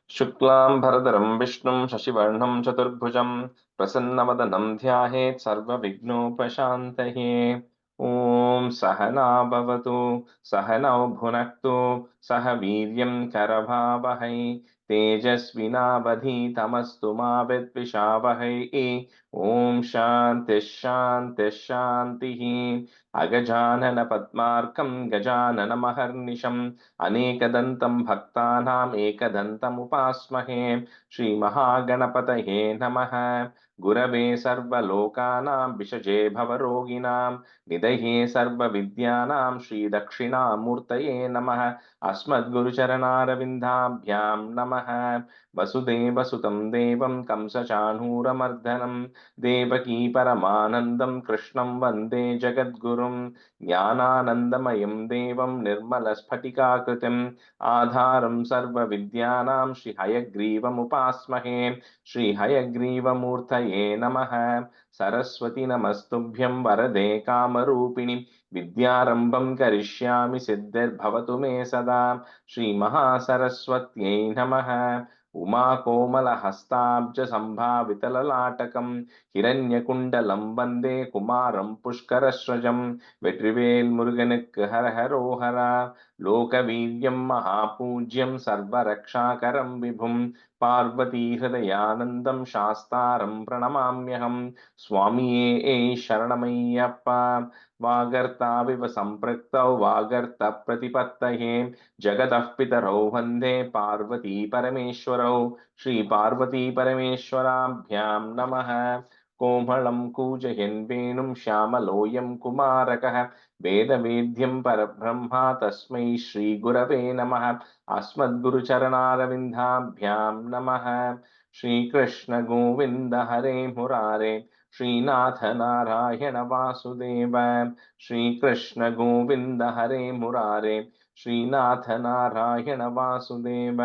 शुक्लां भरधरं विष्णुं शशिवर्णं चतुर्भुजं प्रसन्नवदनं ध्यायेत् सर्वविघ्नोपशान्तये। ॐ सहना भवतु सहनौ भुनक्तु सह वीर्यं करभावहै तेजस्विनावधीतमस्तु मा विद्विषावहै। ॐ शान्तिः शान्तिः शान्तिः। अगजानन पद्मार्कं गजाननमहर्निशम् अनेकदन्तं भक्तानाम् एकदन्तमुपास्महे। श्रीमहागणपतये नमः। गुरवे सर्वलोकानां विषजे भवरोगिणां निधये सर्वविद्यानां श्रीदक्षिणामूर्तये नमः। अस्मद्गुरुचरणारविन्दाभ्यां नमः। वसुदेवसुतं देवं कंसचाणूरमर्दनं देवकी परमानन्दं कृष्णं वन्दे जगद्गुरुं। ज्ञानानन्दमयं देवं निर्मलस्फटिकाकृतिम् आधारं सर्वविद्यानां श्रीहयग्रीवमुपास्महे। श्रीहयग्रीवमूर्तये नमः। सरस्वती नमस्तुभ्यं वरदे कामरूपिणि विद्यारम्भं करिष्यामि सिद्धिर्भवतु मे सदा। श्रीमहासरस्वत्यै नमः। उमाकोमलहस्ताब्जसम्भावितललाटकं हिरण्यकुण्डलं वन्दे कुमारं पुष्करस्रजं। வெற்றிவேல் முருகனுக்கு ஹரஹரோஹரா. லோகவீர்யம் மகாபூஜ்யம் சர்வரக்ஷாகரம் விபும் பார்வதி ஹிருதயானந்தம் சாஸ்தாரம் பிரணமாம்யகம். சுவாமியே சரணமையப்பா. வாகர்த்தாவிவ சம்பிரக்தௌ வாகர்த்த பிரதிபத்தயே ஜகதः பிதரौ வந்தே பார்வதி பரமேஸ்வரौ. ஸ்ரீ பார்வதி பரமேஸ்வராभ्यां நமः। कोमलं कूजयन् वेणुं श्यामलोऽयं कुमारकः वेदवेद्यं परब्रह्मा तस्मै श्रीगुरवे नमः। अस्मद्गुरुचरणारविन्दाभ्यां नमः। श्रीकृष्ण गोविन्द हरे मुरारे श्रीनाथ नारायण वासुदेव। श्रीकृष्ण गोविन्द हरे मुरारे श्रीनाथ नारायण वासुदेव।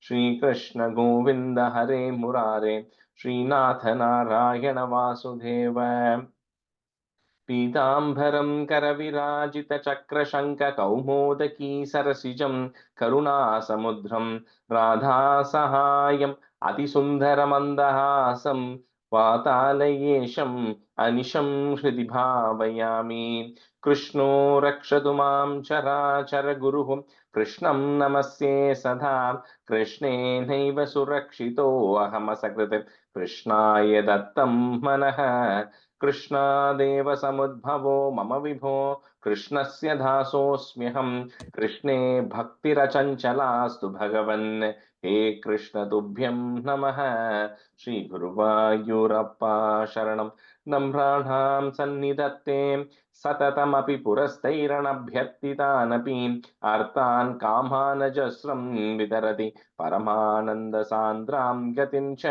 श्रीकृष्ण गोविन्द हरे मुरारे श्रीनाथ नारायण वासुदेव। पीताम्बरं करविराजितचक्रशङ्खकौमोदकी सरसिजं करुणासमुद्रं राधासहायम् अतिसुन्दरमन्दहासं वातालयेशम् अनिशं हृदि भावयामि। कृष्णो रक्षतु मां चराचरगुरुः कृष्णं नमस्ये सदा। कृष्णेनैव सुरक्षितो अहमसकृत् कृष्णाय दत्तं मनः। कृष्णादेव समुद्भवो मम विभो कृष्णस्य दासोऽस्म्यहं। कृष्णे भक्तिरचञ्चलास्तु भगवन् हे कृष्ण तुभ्यं नमः। श्रीगुरुवायूरप्पा शरणं नम्राणां सन्निधत्ते सततमपि पुरस्तैरणभ्यर्थितानपि अर्थान् कामानजस्रं वितरति परमानन्दसान्द्रां गतिं च।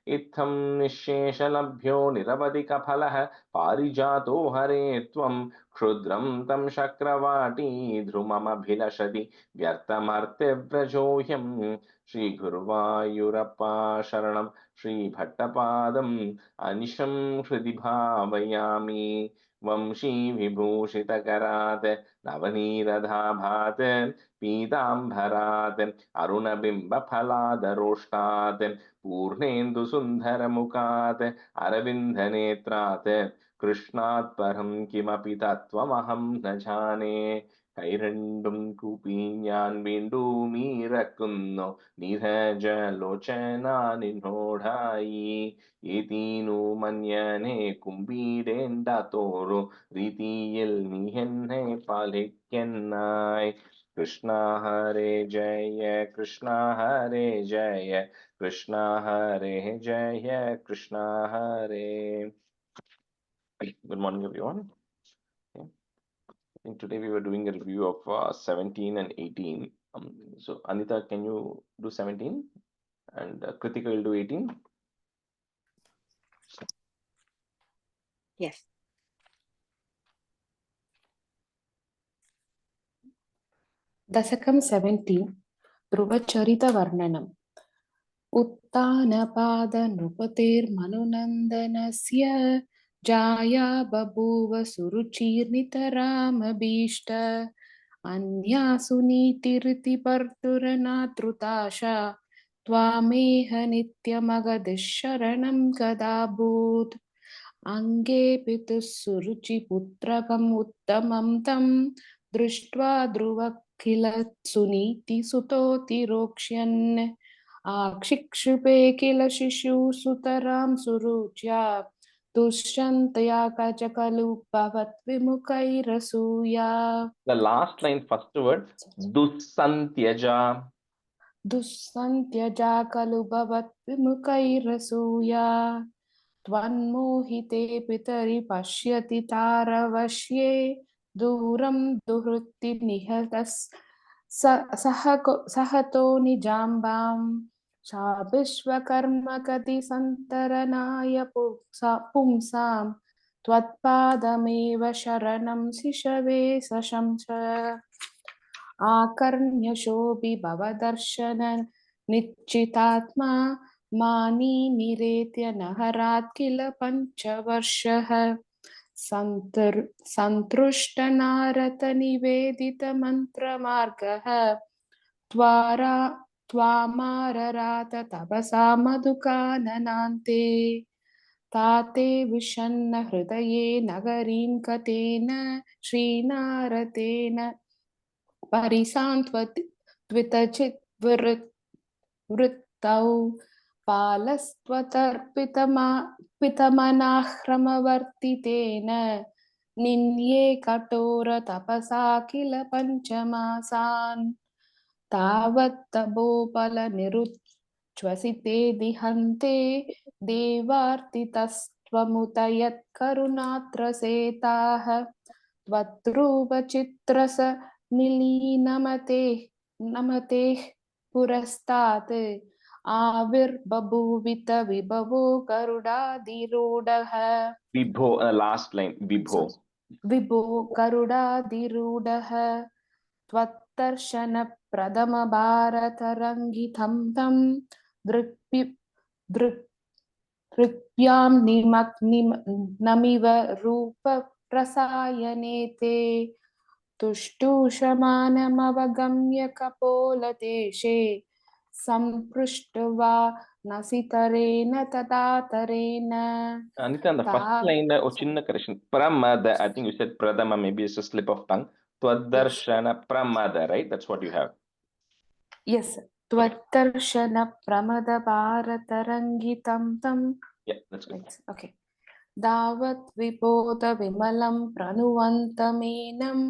इत्थं निःशेषलभ्यो निरवधिकफलः पारिजातो हरे त्वं क्षुद्रं तं शक्रवाटी ध्रुममभिलषति व्यर्थमर्त्यव्रजोऽयं। श्रीगुरुवायूरप्पा शरणं श्रीभट्टपादम् अनिशं हृदि भावयामि। वंशी विभूषितकरात् नवनीरधाभात् पीताम्बरात् अरुणबिम्बफलादरोष्टात् पूर्णेन्दुसुन्दरमुखात् अरविन्दनेत्रात् कृष्णात् परं किमपि तत्त्वमहं न जाने। കൈരണ്ടും കൂപ്പി ഞാൻ വീണ്ടും ഇറക്കുന്നു നീരജലോചന നിന്നോടായി. ഏതീനു മന്യനെ കുമ്പിടേണ്ട തോറു രീതിയിൽ നീ എന്നെ പാലിക്കുന്നായി. കൃഷ്ണ ഹരേ ജയ കൃഷ്ണ ഹരേ Jaya Krishna Hare Jaya Krishna Hare. Good morning, everyone. Okay. And today we were doing a review of 17 and 18. So Anita, can you do 17 and Kritika will do 18? Yes. Dasakam 17 Dhruvacharita Varnanam. उत्तानपादनृपतेर्मनुनन्दनस्य जाया बभूव सुरुचिर्नितरामभीष्ट अन्यासु नीतिरिति पर्तुरनातृताशा त्वामेह नित्यमगदिः शरणं कदा भूत् अङ्गे पितुः सुरुचिपुत्रकम् उत्तमं तं दृष्ट्वा ध्रुवखिल सुनीतिसुतोतिरोक्ष्यन् आक्षिक्षिपे किल शिशुसुतरां सुरुच्या तुष्यन्तया च खलु भवद्विमुखैरसूया. The last line, first word, dusantyaja. दुःसन्त्यजा खलु भवद्विमुखैरसूया त्वन्मोहिते पितरि पश्यति तारवश्ये दूरं दुहृत्ति निहतः सहतो निजाम्बां सा विश्वकर्मकति सन्तरणाय पुंसां त्वत्पादमेव शरणं शिशवे सशंस आकर्ण्यशोभि भवदर्शन निश्चितात्मा मानी निरेत्य नहरात् किल पञ्चवर्षः सन्तुष्टनारतनिवेदितमन्त्रमार्गः त्वामाररात तपसा मधुकाननान्ते ताते विषण्ण हृदये नगरीं कतेन श्रीनारतेन परिसान्त्वचित् वृत्तौ पालस्त्वतर्पितमनाह्रमवर्तितेन निन्ये कठोरतपसा किल पञ्चमासान् तावत्तपोबलनिरुच्छ्वसिते दिहन्ते देवार्तितस्त्वमुत यत्करुणात्रसेताः त्वद्रूपचित्रस निलीनमतेः पुरस्तात् आविर्बभूवित विभवो गरुडाधिरूढः Vibho, last line, Vibho. विभो गरुडाधिरूढः त्वत्दर्शनप्रथमभारतरङ्गितं तं दृक्भ्यां नमिव रूपप्रसायने ते तुष्टुषमानमवगम्य कपोलदेशे सम्पृष्ट्वा नसितरेण तदातरेण Anita, the first line, chinna correction. Pramada, I think you said pradama, maybe it's a slip of tongue. Twadarshana pramada, right? That's what you have. Yes, त्वत्दर्शनप्रमदभारतरङ्गितं तं. Yeah, that's good. Okay. दावत् Vibodh विमलं प्रणुवन्तमेनम्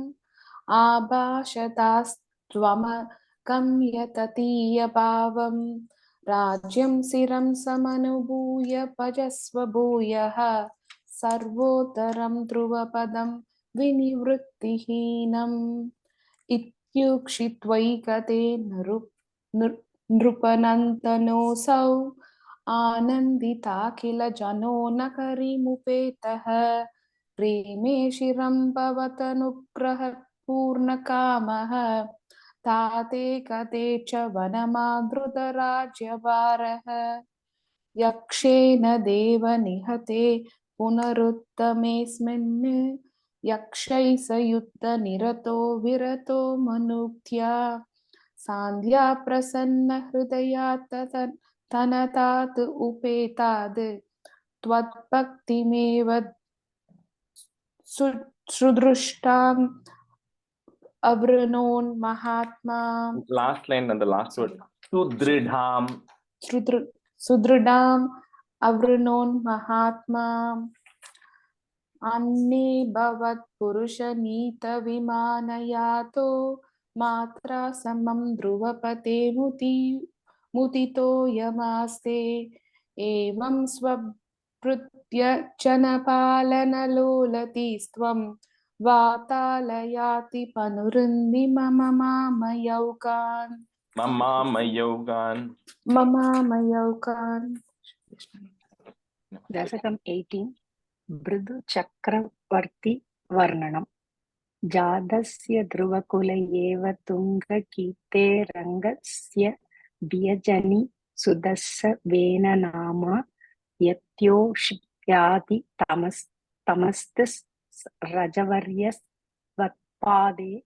आभाषतास्त्वमगम्यततीयभावं राज्यं शिरं समनुभूय भजस्व भूयः सर्वोत्तरं ध्रुवपदं विनिवृत्तिहीनम् इत्युक्षित्वैकते नृपनन्तनोऽसौ आनन्दिताखिल जनो नकरिमुपेतः प्रेमे शिरं भवतनुग्रहपूर्णकामः ताते कते च वनमादृतराज्यभारः यक्षेण देव निहते पुनरुत्तमेऽस्मिन् यक्षैः स युद्धनिरतो विरतो मनुक्त्या सान्ध्या प्रसन्न हृदया तनतात् उपेताद् त्वद्भक्तिमेव सुदृष्टाम् अवृणोन् महात्मा. Last line and the last word. Sudridham. सुदृढाम् अवृणोन् महात्मा. अन्ये भवत्पुरुषनीतविमानयातो मात्रा समं ध्रुवपते मुदितो यमास्ते एवं स्वभृत्यचनपालनलोलतिस्त्वं वातालयाति पनुरुन्नि मम मामयौकान्. Dasakam 18. Bridu Chakravarti Varnanam. Jadasya Druvakula Yeva Tunga Kite Rangasya Vyajani Sudassa Vena Nama Yatyo Shipyadi Tamastas Rajavaryas Vatpade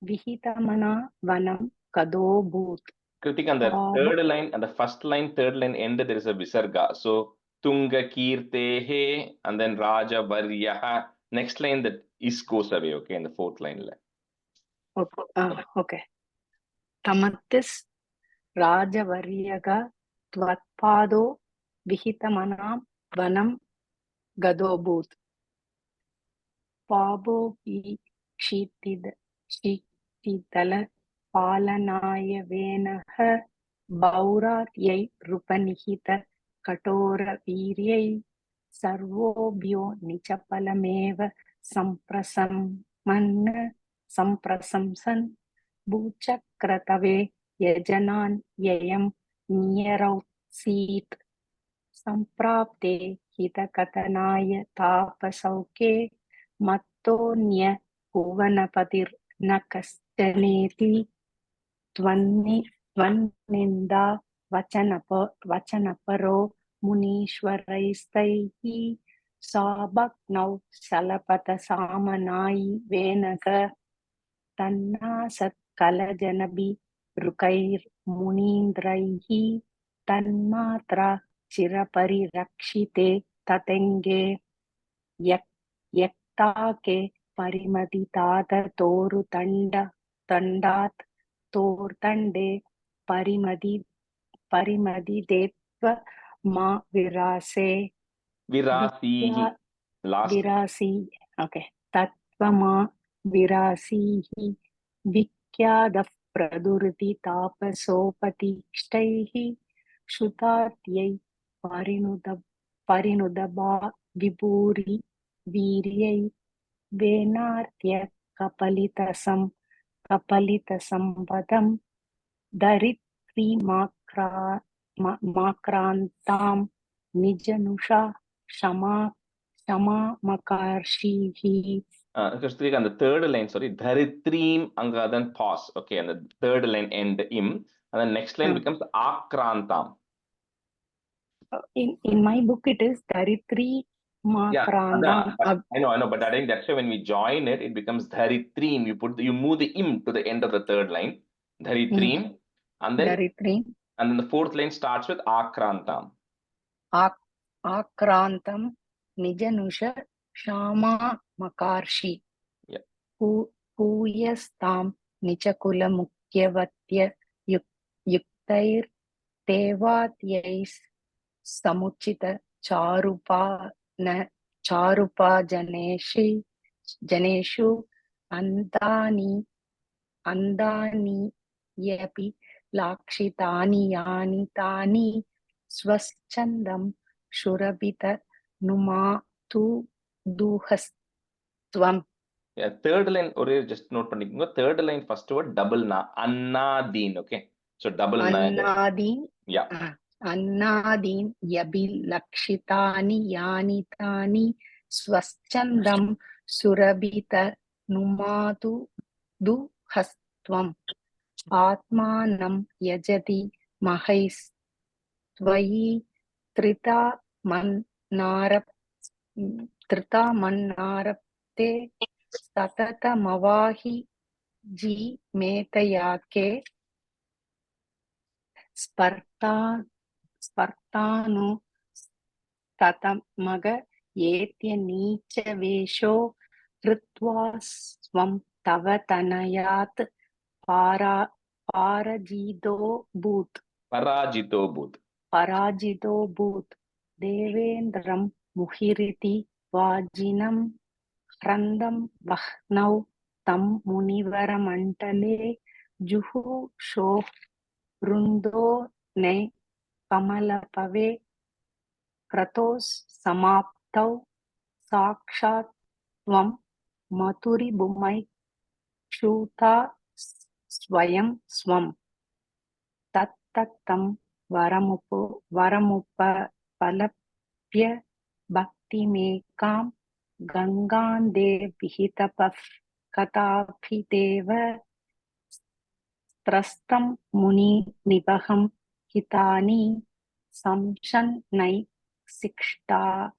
Vihitamana Vanam Kado Bhut. Kritika, on the third line, and the first line, third line end, there is a visarga. So Tunga Kirtehe, and then Raja Varyaha. Next line, that is goes away, okay, in the fourth line. Okay. Tamattis Rajavaryaga Tvatpado Vihitamanam Vanam Gadobhut. Pabo Shitidala Palanaya Venaha Bauratyai Rupanihita Katora Viryai Sarvobhyo Nichapalameva Samprasamsan Bhuchakratave Yajanan Yayam Niyarau Seat Samprapte Hitakatanaya Tapasauke Mattonya Bhuvanapatir Nakastaneti Tvanninda Vachanaparo Munishwaraistaihi Sabaknau Salapata Samanai Venaga Tannasat Kalajanabi Rukair Munindraihi Tanmatra Chirapari Rakshite Tatenge Yaktake Parimaditata Toru Tandat Tortande Parimadi Detva Ma Virase Virasihi. Last. Virasi. Okay. Tatvama Virasihi Vikyada Pradurti Tapasopati Shtaihi Shutatyai Parinudaba Vibhuri Viryai Venartya Kapalitasam Padam Daritri Makrantam Nijanusha Shama Makarshihi. Kritika, on the third line, sorry, Dharitrim Anga, then pause. Okay, and the third line end im, and the next line becomes Akrantam. In my book, it is Daritri Makrantam. Yeah, I know, but I think that's why when we join it, it becomes Dharitrim. You move the im to the end of the third line, Dharitrim, and then Daritrim. And then the fourth line starts with Akrantam. Akrantam Nijanusha Shama Makarshi. Yeah. Puyastam Nichakula Mukyavatya Yuktair Tevatyais Samuchita Charupa Janeshu Andani Yapi Lakshitani Yani Tani Swaschandam Shurabita Numa Tu Duhastvam. Yeah, third line, or just note பண்ணிக்கோங்க. Third line, first word, double na, Annadin, okay? So double na. Annadin. Yeah. Annadin Yabi Lakshitani Yani Tani Swaschandam Surabita Numatu Duhastvam. Atmanam Yajati Mahais Tvayi Trita Mannarapte Satata Mavahi Ji Metayake Spartanu Tatamaga Yetya Nicha Vesho Kritva Swam Tavatanayat Parajito Bhut. Parajito Bhut. Devendram Muhiriti Vajinam Hrandam Vahnau Tam Munivaramantale Juhu Sho Rundo Ne Kamalapave Kratos Samaptau Sakshat Tvam Maturi Bhumai Shuta Swayam Swam Tattam Varamupa Palapya Bhakti Mekam Gangande Vihitapaf Katapideva Trastam Muni Nibaham Hitani Samshan Nai Sikshta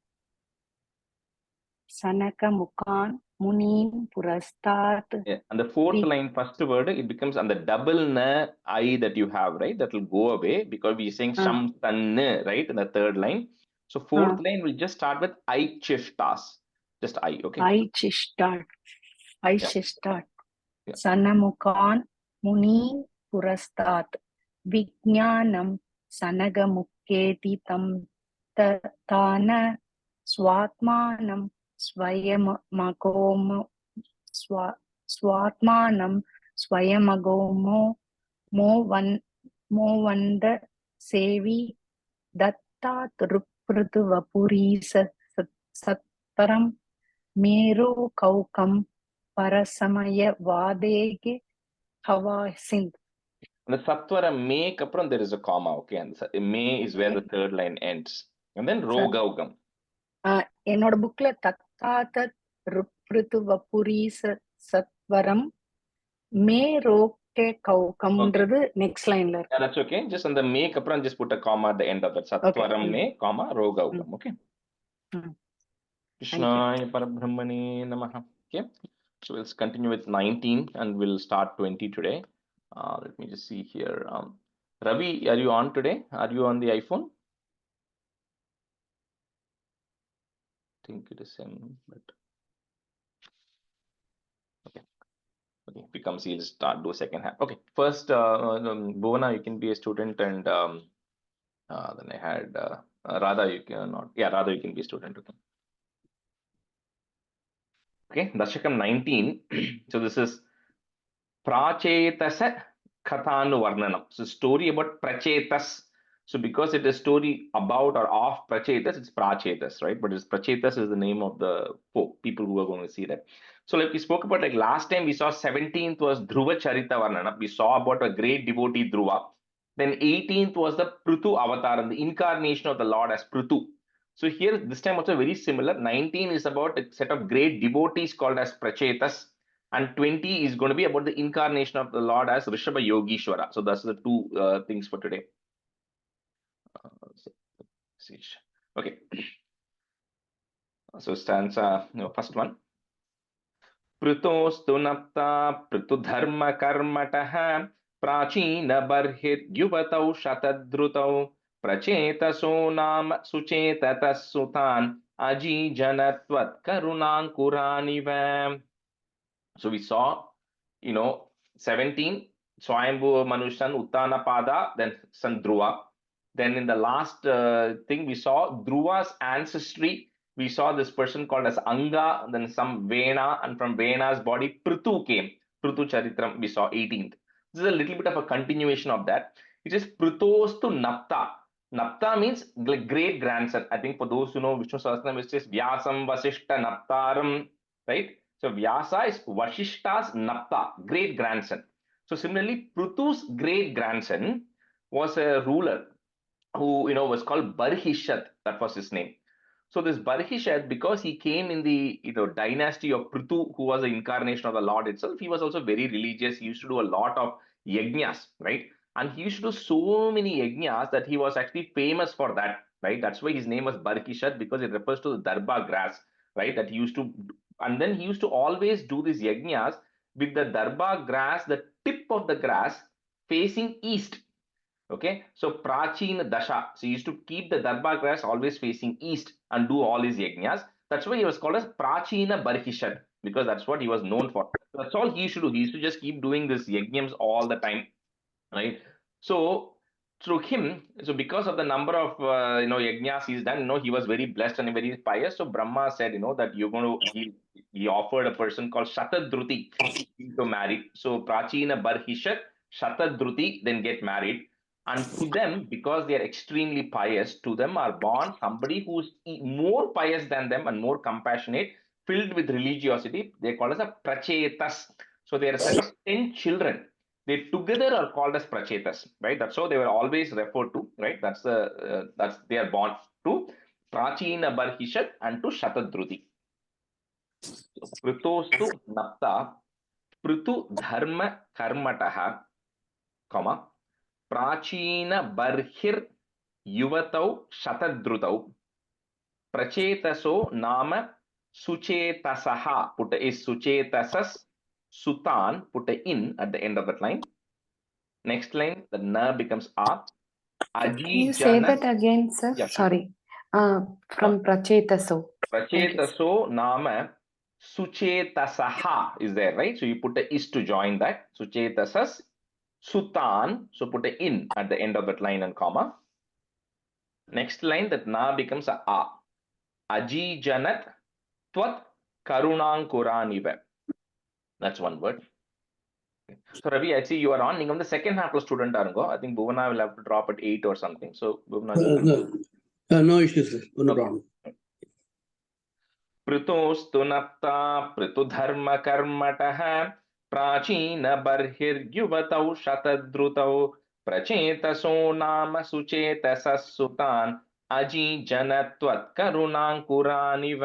Sanaka Mukan munin purastat. Yeah. And the fourth line, first word, it becomes on the double na I that you have, right? That will go away because we're saying sham tan, right? In the third line. So fourth line will just start with I chishtas. Just I, okay? I chistat. Yeah. Sanamukan munin purastat. Vijnanam sanagamuketi tam tana swatmanam swayamagomo swatmanam swayamagomo movanda sevi dattat ruprutuvapuri satparam meru kaukam parasamaya vadege havasin. And the satvara me kapram, there is a comma, okay? And me is where the third line ends. And then rogaugam. என்னோட புக்ல தத்தாத ருப்ருதுவபுரி சத்வரம் மே ரோக்கே கௌகம்ன்றது next லைன்ல இருக்கு. Yeah, that's okay. Just on the me kapram, just put a comma at the end of that. Satvaram me, comma, rogaugam, okay? Krishnaya Parabrahmane Namaha. Okay, so we'll continue with 19 and we'll start 20 today. Let me just see here. Ravi, are you on today? Are you on the iPhone? I think it is him, but okay. Okay, if he comes, he'll start do second half. Okay, first, Bhuvana, you can be a student, and then I had Radha. You can not. Yeah, Radha, you can be a student. Okay. Okay, Dasakam 19. So this is Prachetasa Katanu Varnanam. So story about Prachetas. So because it is story about or of Prachetas, it's Prachetas, right? But it's Prachetas is the name of the folk, people who are going to see that. So like we spoke about, like last time we saw 17th was Dhruva Charita Varnana. We saw about a great devotee Dhruva. Then 18th was the Prutu Avataram, the incarnation of the Lord as Prutu. So here, this time also very similar. 19 is about a set of great devotees called as Prachetas. And 20 is going to be about the incarnation of the Lord as Rishabha Yogishwara. So that's the two things for today. Okay. So stanza, first one. Prutostu napta prutudharma karmataha prachina barhir yuvatau shatadrutau prachetaso nam suchetatas sutan aji janatvat karunankuranivam. So we saw, 17, Swayambhu Manushan, Uttana Pada, then son Dhruva. Then in the last thing, we saw Dhruva's ancestry. We saw this person called as Anga, then some Vena, and from Vena's body, Prithu came. Prithu Charitram, we saw 18th. This is a little bit of a continuation of that. It is Prithos to Napta. Napta means great grandson. I think for those who know Vishnu Sahasranam, it says Vyasam Vasishta Naptaram, right? So Vyasa is Vashishta's Napta, great grandson. So similarly, Pruthu's great grandson was a ruler who was called Barhishat. That was his name. So this Barhishat, because he came in the dynasty of Prithu, who was the incarnation of the Lord itself, he was also very religious. He used to do a lot of yajnas, right? And he used to do so many yajnas that he was actually famous for that, right? That's why his name was Barhishat, because it refers to the darba grass, right? That he used to, and then he used to always do these yajnas with the darba grass, the tip of the grass facing east. Okay, so Prachina Dasha. So he used to keep the darba grass always facing east and do all his yajnas. That's why he was called as Prachina Barhishat, because that's what he was known for. That's all he used to do. He used to just keep doing this yajnams all the time, right? So through him, so because of the number of yajnas he's done, he was very blessed and very pious. So Brahma said, that you're going to he offered a person called Shatadruti to marry. So Prachina Barhishat, Shatadruti, then get married. And to them, because they are extremely pious, to them are born somebody who's more pious than them and more compassionate, filled with religiosity. They call as a prachetas. So they are a set of 10 children. They together are called as prachetas, right? That's how they were always referred to, right? That's they are born to Prachina Barhishat and to Shatadruti. Pritostu Napta Pritu Dharma Karmataha, comma, Prachina Barhir Yuvatau Shatadrutau Prachetaso Nama Suchetasaha, put a is. Suchetasas, Sutan, put a in at the end of that line. Next line, the na becomes a. Can Aji you say Janat. that again, sir? Yeah, sure. Sorry. From Prachetaso. Thank you, sir. Prachetaso nama Suchetasaha is there, right? So you put a is to join that. Suchetasas, Sutan. So put a in at the end of that line and comma. Next line, that na becomes a. Aji Janat Tvat Karunankuraniva. That's one word. So Ravi, I see you are on. நீங்க வந்து second halfல student இருங்கோ. I think Bhuvana will have to drop at 8 or something. So Bhuvana, you can. No issues, sir. No Okay. problem. पृतोस्तु नप्ता पृथुधर्मकर्मटः प्राचीनबर्हिर्युवतौ शतद्रुतौ प्रचेतसो नाम सुचेतसः सुतान् अजीजनत्वत्करुणाङ्कुरानिव.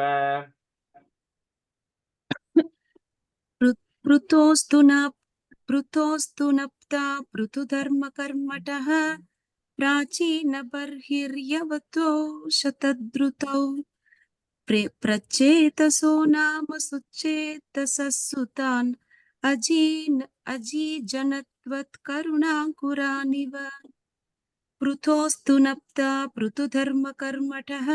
पृतोस्तु नप्ता पृथुधर्मकर्मटः प्राचीनबर्हिर्यवतो शतद्रुतौ प्रचेतसो नाम सुचेतसः सुतान् अजीजनत्वत्करुणाङ्कुरानिव. पृथोस्तु नप्ता पृथुधर्मकर्मटः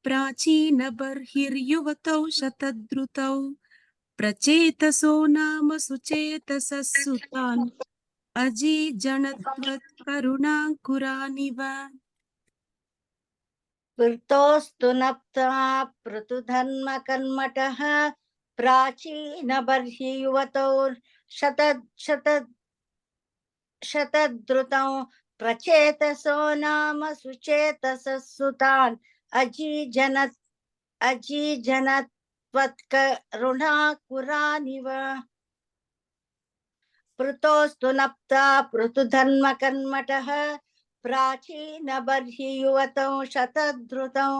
प्राचीनबर्हिर्युवतौ शतद्रुतौ प्रचेतसो नाम सुचेतसः सुतान् अजीजनत्वत्करुणाङ्कुरानिव. पृतोस्तु नप्ता पृथुधर्मकर्मटः प्राचीनबर्हियुवतौ शतद्रुतौ प्रचेतसो नाम सुचेतसः सुतान् अजीजनत्वत्करुणाकुरानिव. पृतोस्तु नप्ता पृथुधर्मकर्मटः प्राचीनबर्हियुवतौ शतद्रुतौ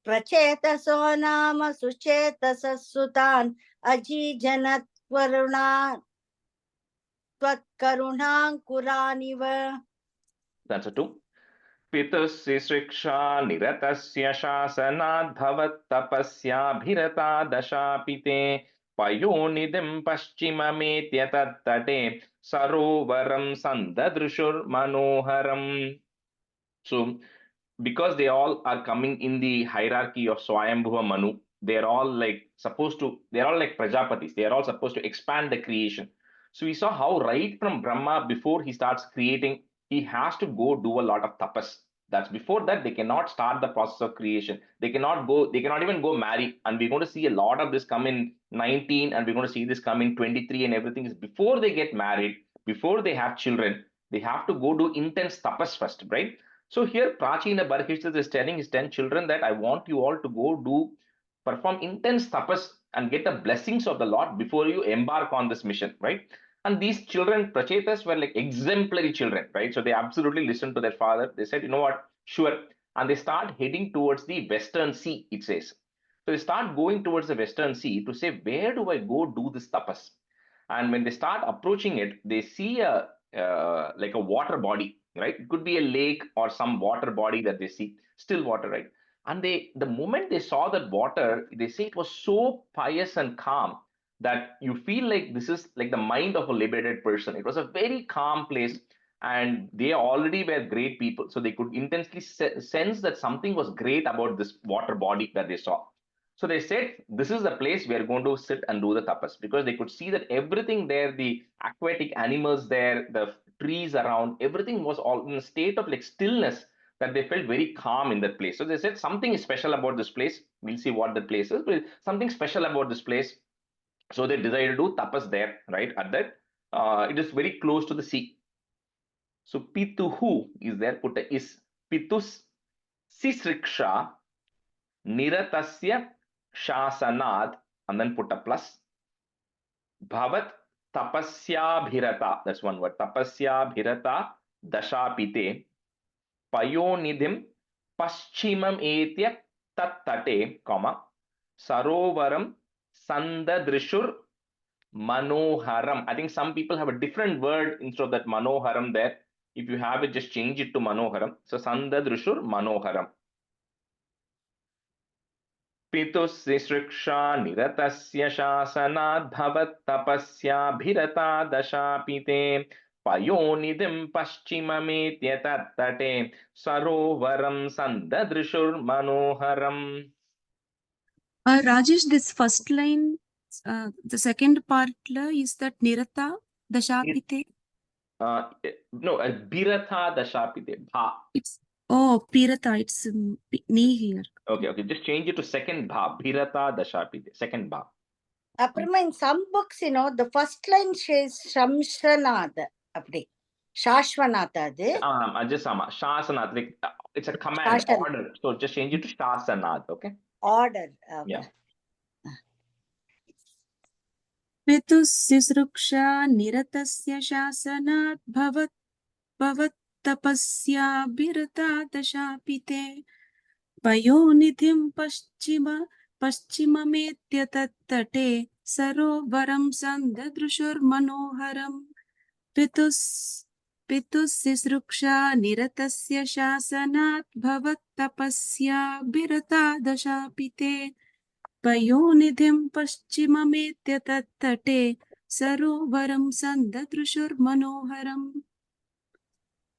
प्रचेतसो नाम सुचेतसः सुतान् अजीजनत्वत्करुणाकुरानिव. That's a 2. पितुस्य शिक्षा निरतस्य शासनात् भवत्तपस्याभिरता दशापिते पयोनिधिं पश्चिममेत्य तत्तटे सरोवरं सन्ददृशुर्मनोहरम्. So because they all are coming in the hierarchy of Swayambhuva Manu, they're all like Prajapatis. They are all supposed to expand the creation. So we saw how right from Brahma, before he starts creating, he has to go do a lot of tapas. That's before that, they cannot start the process of creation. They cannot even go marry. And we're going to see a lot of this come in 19, and we're going to see this come in 23, and everything is before they get married, before they have children, they have to go do intense tapas first, right? So here Prachina Barhishta is telling his 10 children that I want you all to go perform intense tapas and get the blessings of the Lord before you embark on this mission, right? And these children, Prachetas, were like exemplary children, right? So they absolutely listened to their father. They said, you know what, sure. And they start heading towards the Western Sea, it says. So they start going towards the Western Sea to say, where do I go do this tapas? And when they start approaching it, they see like a water body, right? It could be a lake or some water body that they see, still water, right? And the moment they saw that water, they say it was so pious and calm that you feel like this is like the mind of a liberated person. It was a very calm place, and they already were great people, so they could intensely sense that something was great about this water body that they saw. So they said, this is the place we are going to sit and do the tapas, because they could see that everything there, the aquatic animals there, the trees around, everything was all in a state of like stillness, that they felt very calm in that place. So they said something is special about this place. We'll see what the place is, but something special about this place. So they decided to do tapas there, right? At that, it is very close to the sea. So Pituhu is there, put a is. Pitus Sisriksha Niratasya Shasanad, and then put a plus. Bhavat Tapasya that's one word. Tapasya Bhirata Dashapite Payonidhim Paschimam Etya Tattate, comma, Sarovaram Sandadrishur Manoharam. I think some people have a different word instead of that Manoharam there. If you have it, just change it to Manoharam. So Sandadrishur Manoharam. पितुस्सृक्षा निरतस्य शासनात् भवत्तपस्याभिरता दशापिते पयोनिधिं पश्चिममेत्य तत्तटे सरोवरं सन्ददृशुर्मनोहरम्. Rajesh, this first line, the second part is that Nirata Dashapite. No, Biratha Dashapite. Bha. It's Pirata. It's knee here. Okay. Just change it to second bha. Biratha Dashapite. Second bha. Aprama, in some books, the first line says Shamshanad. Apdi. Shashwanatha. Just Shasanat. Like, it's a command, Shasana. order. So just change it to Shasanat. Okay. Order. Okay. Yeah. Pitusisruksha Niratasya Shasanat Bhavat Birata Dashapite Payonidhim Paschimamethya Tattate Sarovaram Sandadrushur Manoharam Pitusisruksha Niratasya Shasanat Bhavat Birata Dashapite Payonidhim Paschimamethya Tattate Sarovaram Sandadrushur Manoharam.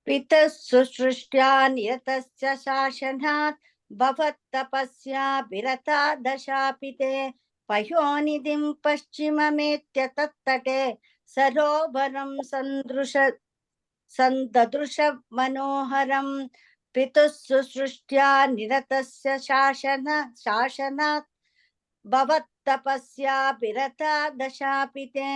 Pitas susrushtya niyatasya shashanat bhavat-tapasya birata dashapite payonidim paschimamethya tattate sarovaram sandadrusha manoharam. Pitus susrushtya niyatasya shashanat bhavat-tapasya birata dashapite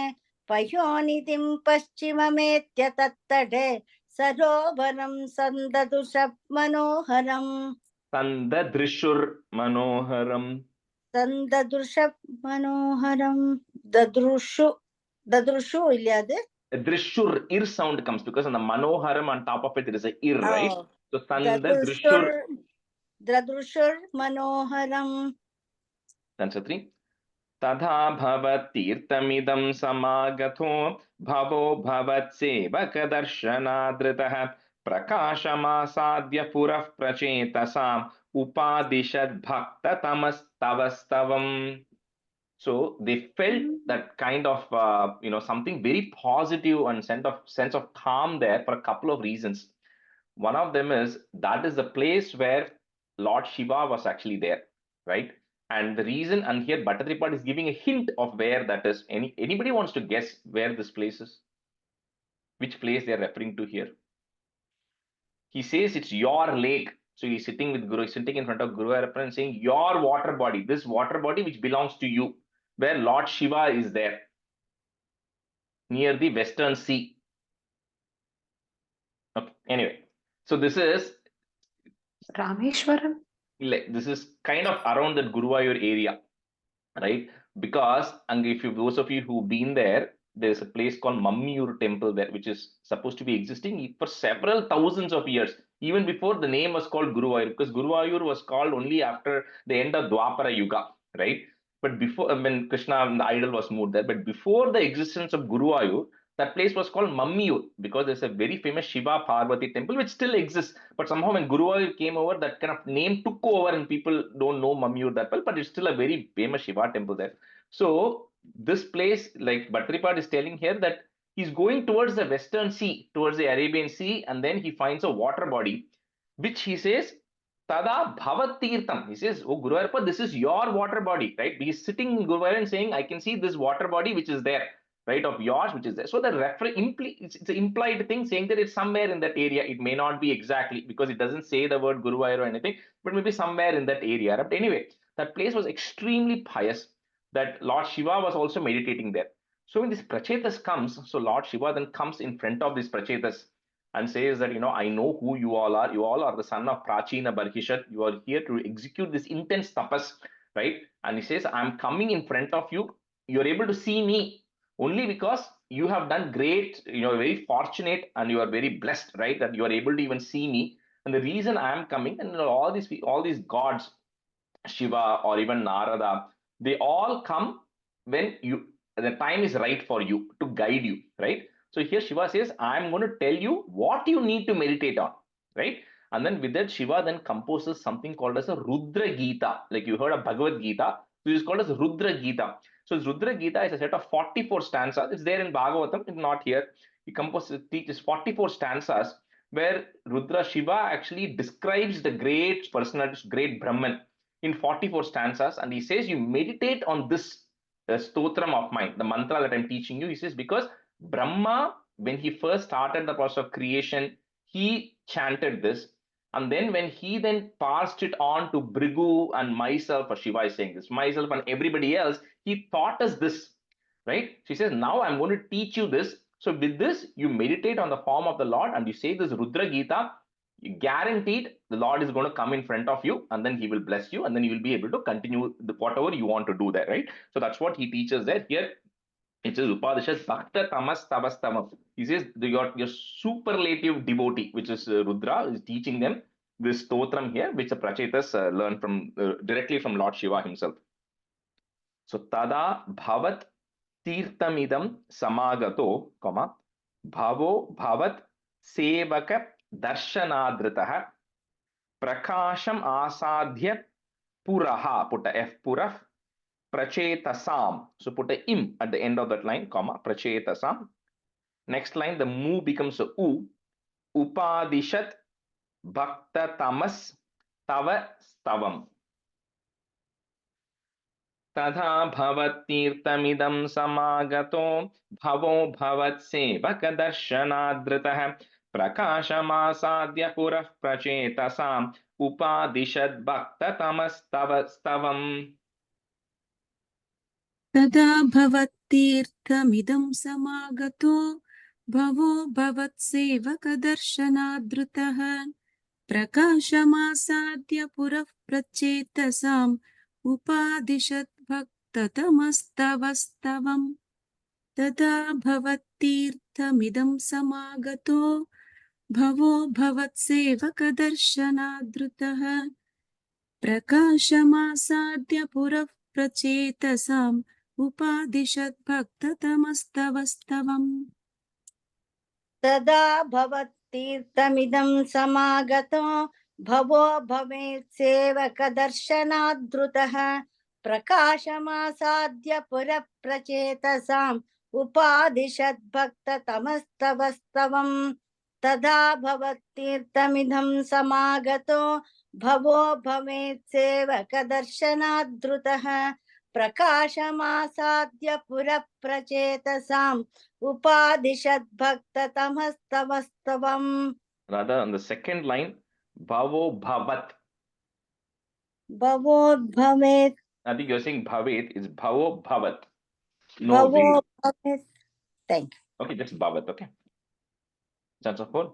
payonidim paschimamethya tattate Sarovaram Sandadrushab Manoharam. Sandadrishur Manoharam. Sandadrushab Manoharam. Dadrushu illaya adu? Drishur, ir sound comes because on the Manoharam on top of it there is a ir, right? So Sandadrishur. Dadrushur Manoharam. Answer 3. Tadha bhavat-tirtamidam samagatho bhavo bhavat-sevakadarshanadritah prakashamasadya purah prachetasam upadishad bhaktatamastavam. So they felt that kind of something very positive and sense of calm there for a couple of reasons. One of them is that is the place where Lord Shiva was actually there, right? And the reason, and here Bhattatripad is giving a hint of where that is. Anybody wants to guess where this place is? Which place they are referring to here? He says it's your lake. So he's sitting with Guru, sitting in front of Guru Ayappan and saying, your water body, this water body which belongs to you, where Lord Shiva is there, near the Western Sea. Okay, anyway, so this is Rameshwaram. this is kind of around that Guruvayur area, right? Because if those of you who've been there, there's a place called Mammiyur temple there, which is supposed to be existing for several thousands of years, even before the name was called Guruvayur, because Guruvayur was called only after the end of Dwapara Yuga, right? But before, when Krishna, the idol, was moved there, but before the existence of Guruvayur, that place was called Mammiyur because there's a very famous Shiva Parvati temple which still exists. But somehow when Guruvayur came over, that kind of name took over and people don't know Mammiyur that well, but it's still a very famous Shiva temple there. So this place, like Bhattacharya is telling here, that he's going towards the Western Sea, towards the Arabian Sea, and then he finds a water body, which he says, Tada Bhavat Tirtham. He says, oh Guruvayurappa, this is your water body, right? He's sitting in Guruvayur and saying, I can see this water body which is there, right, of yours, which is there. So the it's an implied thing saying that it's somewhere in that area. It may not be exactly because it doesn't say the word Guruvayur or anything, but maybe somewhere in that area. But anyway, that place was extremely pious, that Lord Shiva was also meditating there. So when this Prachetas comes, so Lord Shiva then comes in front of this Prachetas and says that, I know who you all are. You all are the son of Prachina Barhishat. You are here to execute this intense tapas, right? And he says, I'm coming in front of you. You're able to see me only because you have done great, you're very fortunate and you are very blessed, right? That you are able to even see me. And the reason I am coming, and all these gods, Shiva or even Narada, they all come when the time is right for you to guide you, right? So here Shiva says, I'm going to tell you what you need to meditate on, right? And then with that, Shiva then composes something called as a Rudra Gita. Like you heard of Bhagavad Gita. So it's called as Rudra Gita. So this Rudra Gita is a set of 44 stanzas. It's there in Bhagavatam, it's not here. He teaches 44 stanzas where Rudra Shiva actually describes the great personality, great Brahman in 44 stanzas. And he says, you meditate on this stotram of mine, the mantra that I'm teaching you. He says, because Brahma, when he first started the process of creation, he chanted this. And then when he then passed it on to Brigu and myself, or Shiva is saying this, myself and everybody else, he taught us this, right? She says, now I'm going to teach you this. So with this, you meditate on the form of the Lord and you say this Rudra Gita, you guaranteed the Lord is going to come in front of you and then he will bless you and then you will be able to continue whatever you want to do there, right? So that's what he teaches there. Here, it says Upadishas Bhakta Tamas Tavastavam. He says your superlative devotee, which is Rudra, is teaching them this stotram here, which the Prachetas learn from directly from Lord Shiva himself. So Tada Bhavat Tirtamidam Samagato, Bhavo Bhavat Sevaka Darshanadritaha Prakasham Asadhya Puraha, put a F Puraf, Prachetasam. So put a im at the end of that line, Prachetasam. Next line, the mu becomes a u. Upadishat Bhakta Tamas Tava Stavam. Tadha Bhavattirtamidam Samagato Bhavo Bhavat Sevaka Darshanadritah Prakashamasadhya Purah Prachetasam Upadishat Bhakta Tamas Tava Stavam. Tada bhavattirthamidam samagato bhavo bhavatsevakadarshanadrataha prakashamasadhya purah prachetasam upadishat bhaktatamasstavastavam. Tada bhavattirthamidam samagato bhavo bhavatsevakadarshanadrataha prakashamasadhya purah prachetasam upadishat bhaktatamasstavastavam. Tada bhavattirtamidam samagato bhavo bhavet sevakadarshanadrataha prakashamasadhya pura prachetasam upadishat bhaktatamasstavastavam. Tada bhavattirtamidam samagato bhavo bhavet sevakadarshanadrataha prakashamasadhya pura prachetasam Upadishat bhaktatamasstavastavam. Rather, on the second line, Bhavo Bhavat. Bhavo bhavet. I think you're saying Bhavet, it's Bhavo Bhavat. No, Bhavo bhavet. Thank you. okay, just Bhavat, okay. Chance of 4.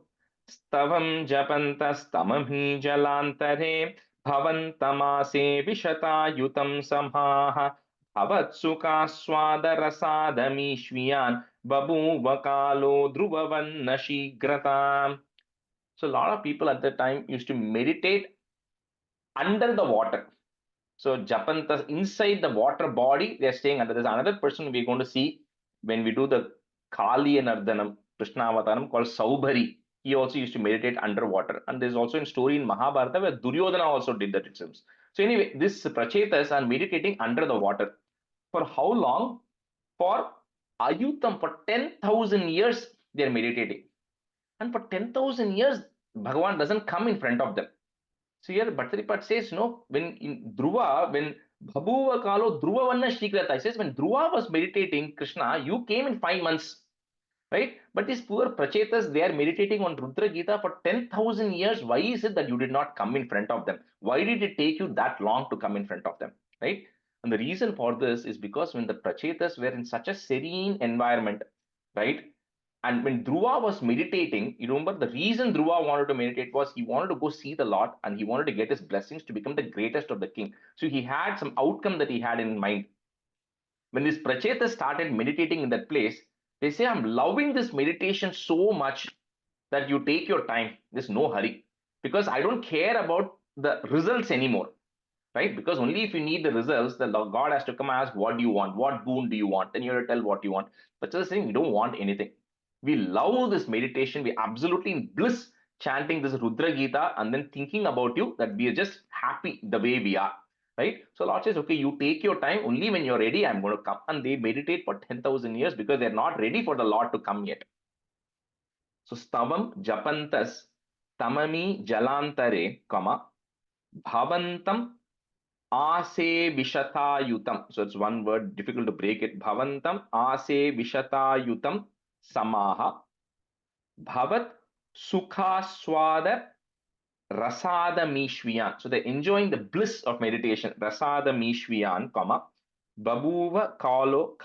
Stavam japantastamam jalantare bhavantamase vishatayutam samhaha bhavatsukaswadarasadameeshviyan babuvakalo dhruvavanna shigratam. So a lot of people at that time used to meditate under the water. So Japantas, inside the water body, they are staying under. There's another person we're going to see when we do the Kali and Ardhanam, Krishna Avataram, called Saubhari. He also used to meditate underwater. And there's also a story in Mahabharata where Duryodhana also did that, it seems. So anyway, this Prachetas are meditating under the water. For how long? For Ayutam, for 10,000 years, they are meditating. And for 10,000 years, Bhagavan doesn't come in front of them. So here Bhattaripat says, no, when in Dhruva, when Bhabuva Kalo Dhruvavanna Shrikrata, he says, when Dhruva was meditating Krishna, you came in 5 months, right? But these poor Prachetas, they are meditating on Rudra Gita for 10,000 years. Why is it that you did not come in front of them? Why did it take you that long to come in front of them, right? And the reason for this is because when the Prachetas were in such a serene environment, right? And when Dhruva was meditating, you remember the reason Dhruva wanted to meditate was he wanted to go see the Lord and he wanted to get his blessings to become the greatest of the king. So he had some outcome that he had in mind. When these Prachetas started meditating in that place, they say, I'm loving this meditation so much that you take your time. There's no hurry because I don't care about the results anymore, right? Because only if you need the results, the God has to come and ask, what do you want? What boon do you want? Then you have to tell what you want. But just saying, we don't want anything. We love this meditation. We're absolutely in bliss, chanting this Rudra Gita and then thinking about you, that we are just happy the way we are. Right? So Lord says, okay, you take your time, only when you're ready, I'm going to come. And they meditate for 10,000 years because they're not ready for the Lord to come yet. So Stavam Japantas Tamami Jalantare, comma, Bhavantam Ase Vishatayutam. So it's one word, difficult to break it. Bhavantam Ase Vishatayutam Samaha Bhavat Sukhaswada Rasada Mishviyan. So they're enjoying the bliss of meditation. Rasada Mishviyan, comma, Babuva Kalo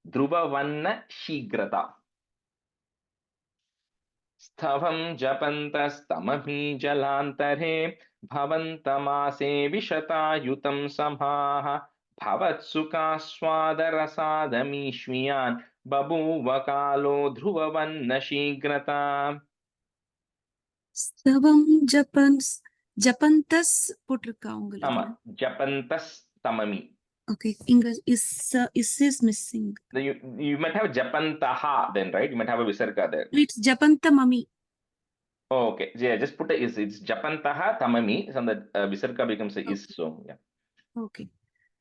Dhruvavanna Shigrata. Sthavam Japantastamami Jalantare Bhavantamaase Vishatayutam Samaha Bhavat Sukhaswada Rasada Mishviyan Babuva Kalo Dhruvavanna Shigrata. Stavam Japantas போட்டிருக்கா உங்களுக்கு? ஆமா, Japantas Tamami. Okay, இங்க is missing. You might have Japantaha then, right? You might have a Visarga there. It's Japantamami. Oh, okay. Yeah, just put a is. It's Japantaha Tamami. So the Visarga becomes a is. So yeah. Okay.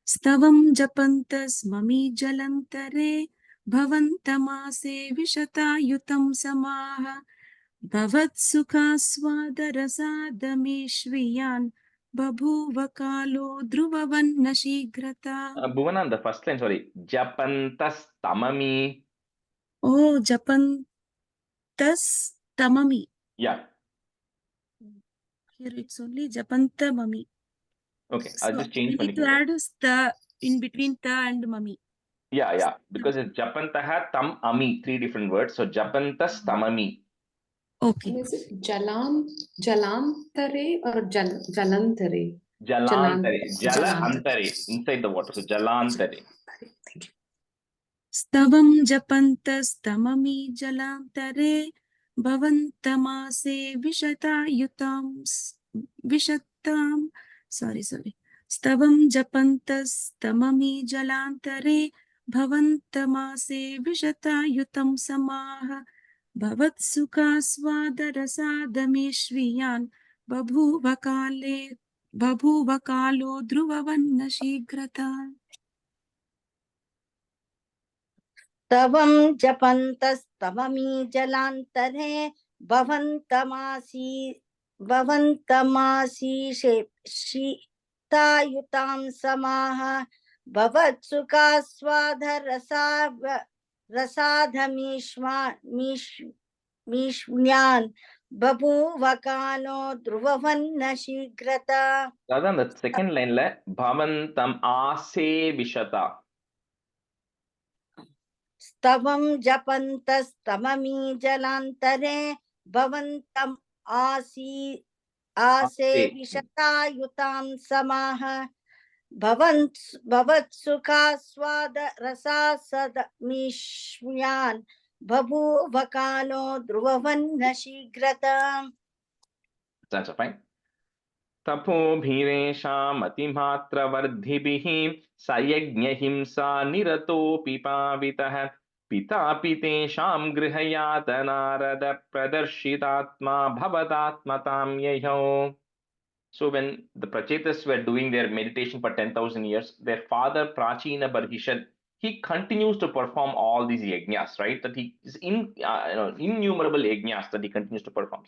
Stavam Japantas mami jalantare bhavantamase vishatayutam samaha Bhavat Sukhaswadarasadameeshviyan Babhuva Kalo Dhruvavanna Shigrata. Bhuvana, the first line, sorry. Japantas Tamami. Oh, Japantas Tamami. Yeah. Here it's only Japantamami. Okay, I'll So just change we need to add the in between ta and mami. Yeah. Because it's Japantaha Tam Ami, 3 different words. So Japantas Tamami. Okay. Is it Jalantare or Jalantare? Jalantare. Jala Jalantare. Antare. Inside the water. So Jalantare. Thank you. Stavam Japantas Tamami Jalantare Bhavantamase Vishatam. Sorry. Stavam Japantas Tamami Jalantare Bhavantamase Vishatayutam Samaha Bhavat Sukhaswadarasadameeshviyan Babhuva Kalo Dhruvavanna Shigrata. तवं जपन्तस्तममी जलान्तरे भवन्तमासीषेतायुतां समाः भवत्सुखास्वादरसाधमीष्म्यान् बभूव कालो ध्रुववन्न शीघ्रता. Rather the second line la Bhavantam Ase Vishata. स्तवं जपन्तस्तममी जलान्तरे भवन्तम् आसे विशतायुतां समाः भवत्सुखास्वादरसासदमीष्म्यान् बभूव कालो ध्रुववन्न शीघ्रता. That's fine. तपोभिरेषामतिमात्रवर्धिभिः सयज्ञहिंसा निरतोऽपि पावितः पितापि तेषां गृहयातनारद प्रदर्शितात्मा भवदात्मतां ययौ. So when the Prachetas were doing their meditation for 10,000 years, their father Prachina Barhishad, he continues to perform all these yajnas, right? That he is innumerable yajnas that he continues to perform.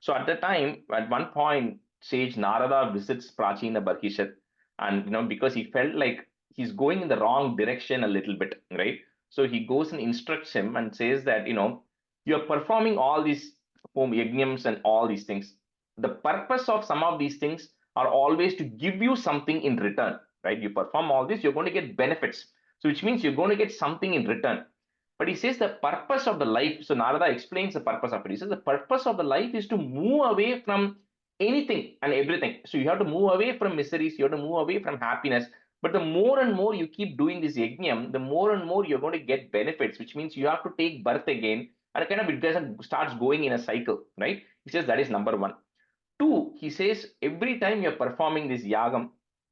So at the time, at one point, sage Narada visits Prachina Barhishad, and because he felt like he's going in the wrong direction a little bit, right? So he goes and instructs him and says that you're performing all these home yajnams and all these things. The purpose of some of these things are always to give you something in return, right? You perform all this, you're going to get benefits. So which means you're going to get something in return. But he says the purpose of the life, so Narada explains the purpose of it. He says the purpose of the life is to move away from anything and everything. So you have to move away from miseries, you have to move away from happiness. But the more and more you keep doing this yajnam, the more and more you're going to get benefits, which means you have to take birth again, and it starts going in a cycle, right? He says that is number 1. 2, he says every time you're performing this yagam,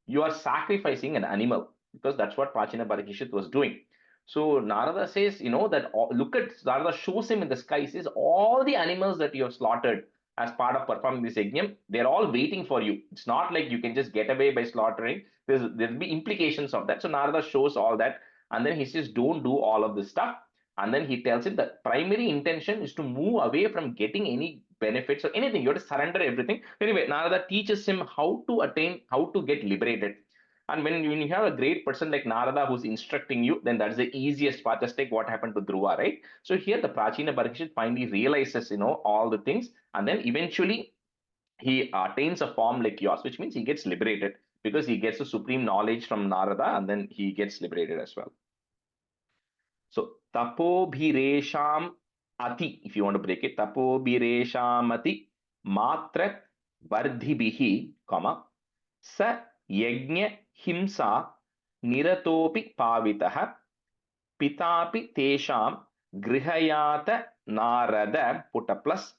you are sacrificing an animal, because that's what Prachina Barhishit was doing. So Narada says, that look at, Narada shows him in the sky, he says all the animals that you have slaughtered, as part of performing this yajnam, they're all waiting for you. It's not like you can just get away by slaughtering. There'll be implications of that. So Narada shows all that, and then he says, don't do all of this stuff. And then he tells him the primary intention is to move away from getting any benefits or anything. You have to surrender everything. Anyway, Narada teaches him how to get liberated. And when you have a great person like Narada who's instructing you, then that's the easiest part. Just take what happened to Dhruva, right? So here the Prachina Parikshit finally realizes, all the things, and then eventually he attains a form like yours, which means he gets liberated because he gets the supreme knowledge from Narada, and then he gets liberated as well. So tapobhiresham ati, if you want to break it, tapobhiresham ati matra vardhibihi, comma, sa yajna himsa niratopi pavitah pitapi tesham grihayata narada, put a plus,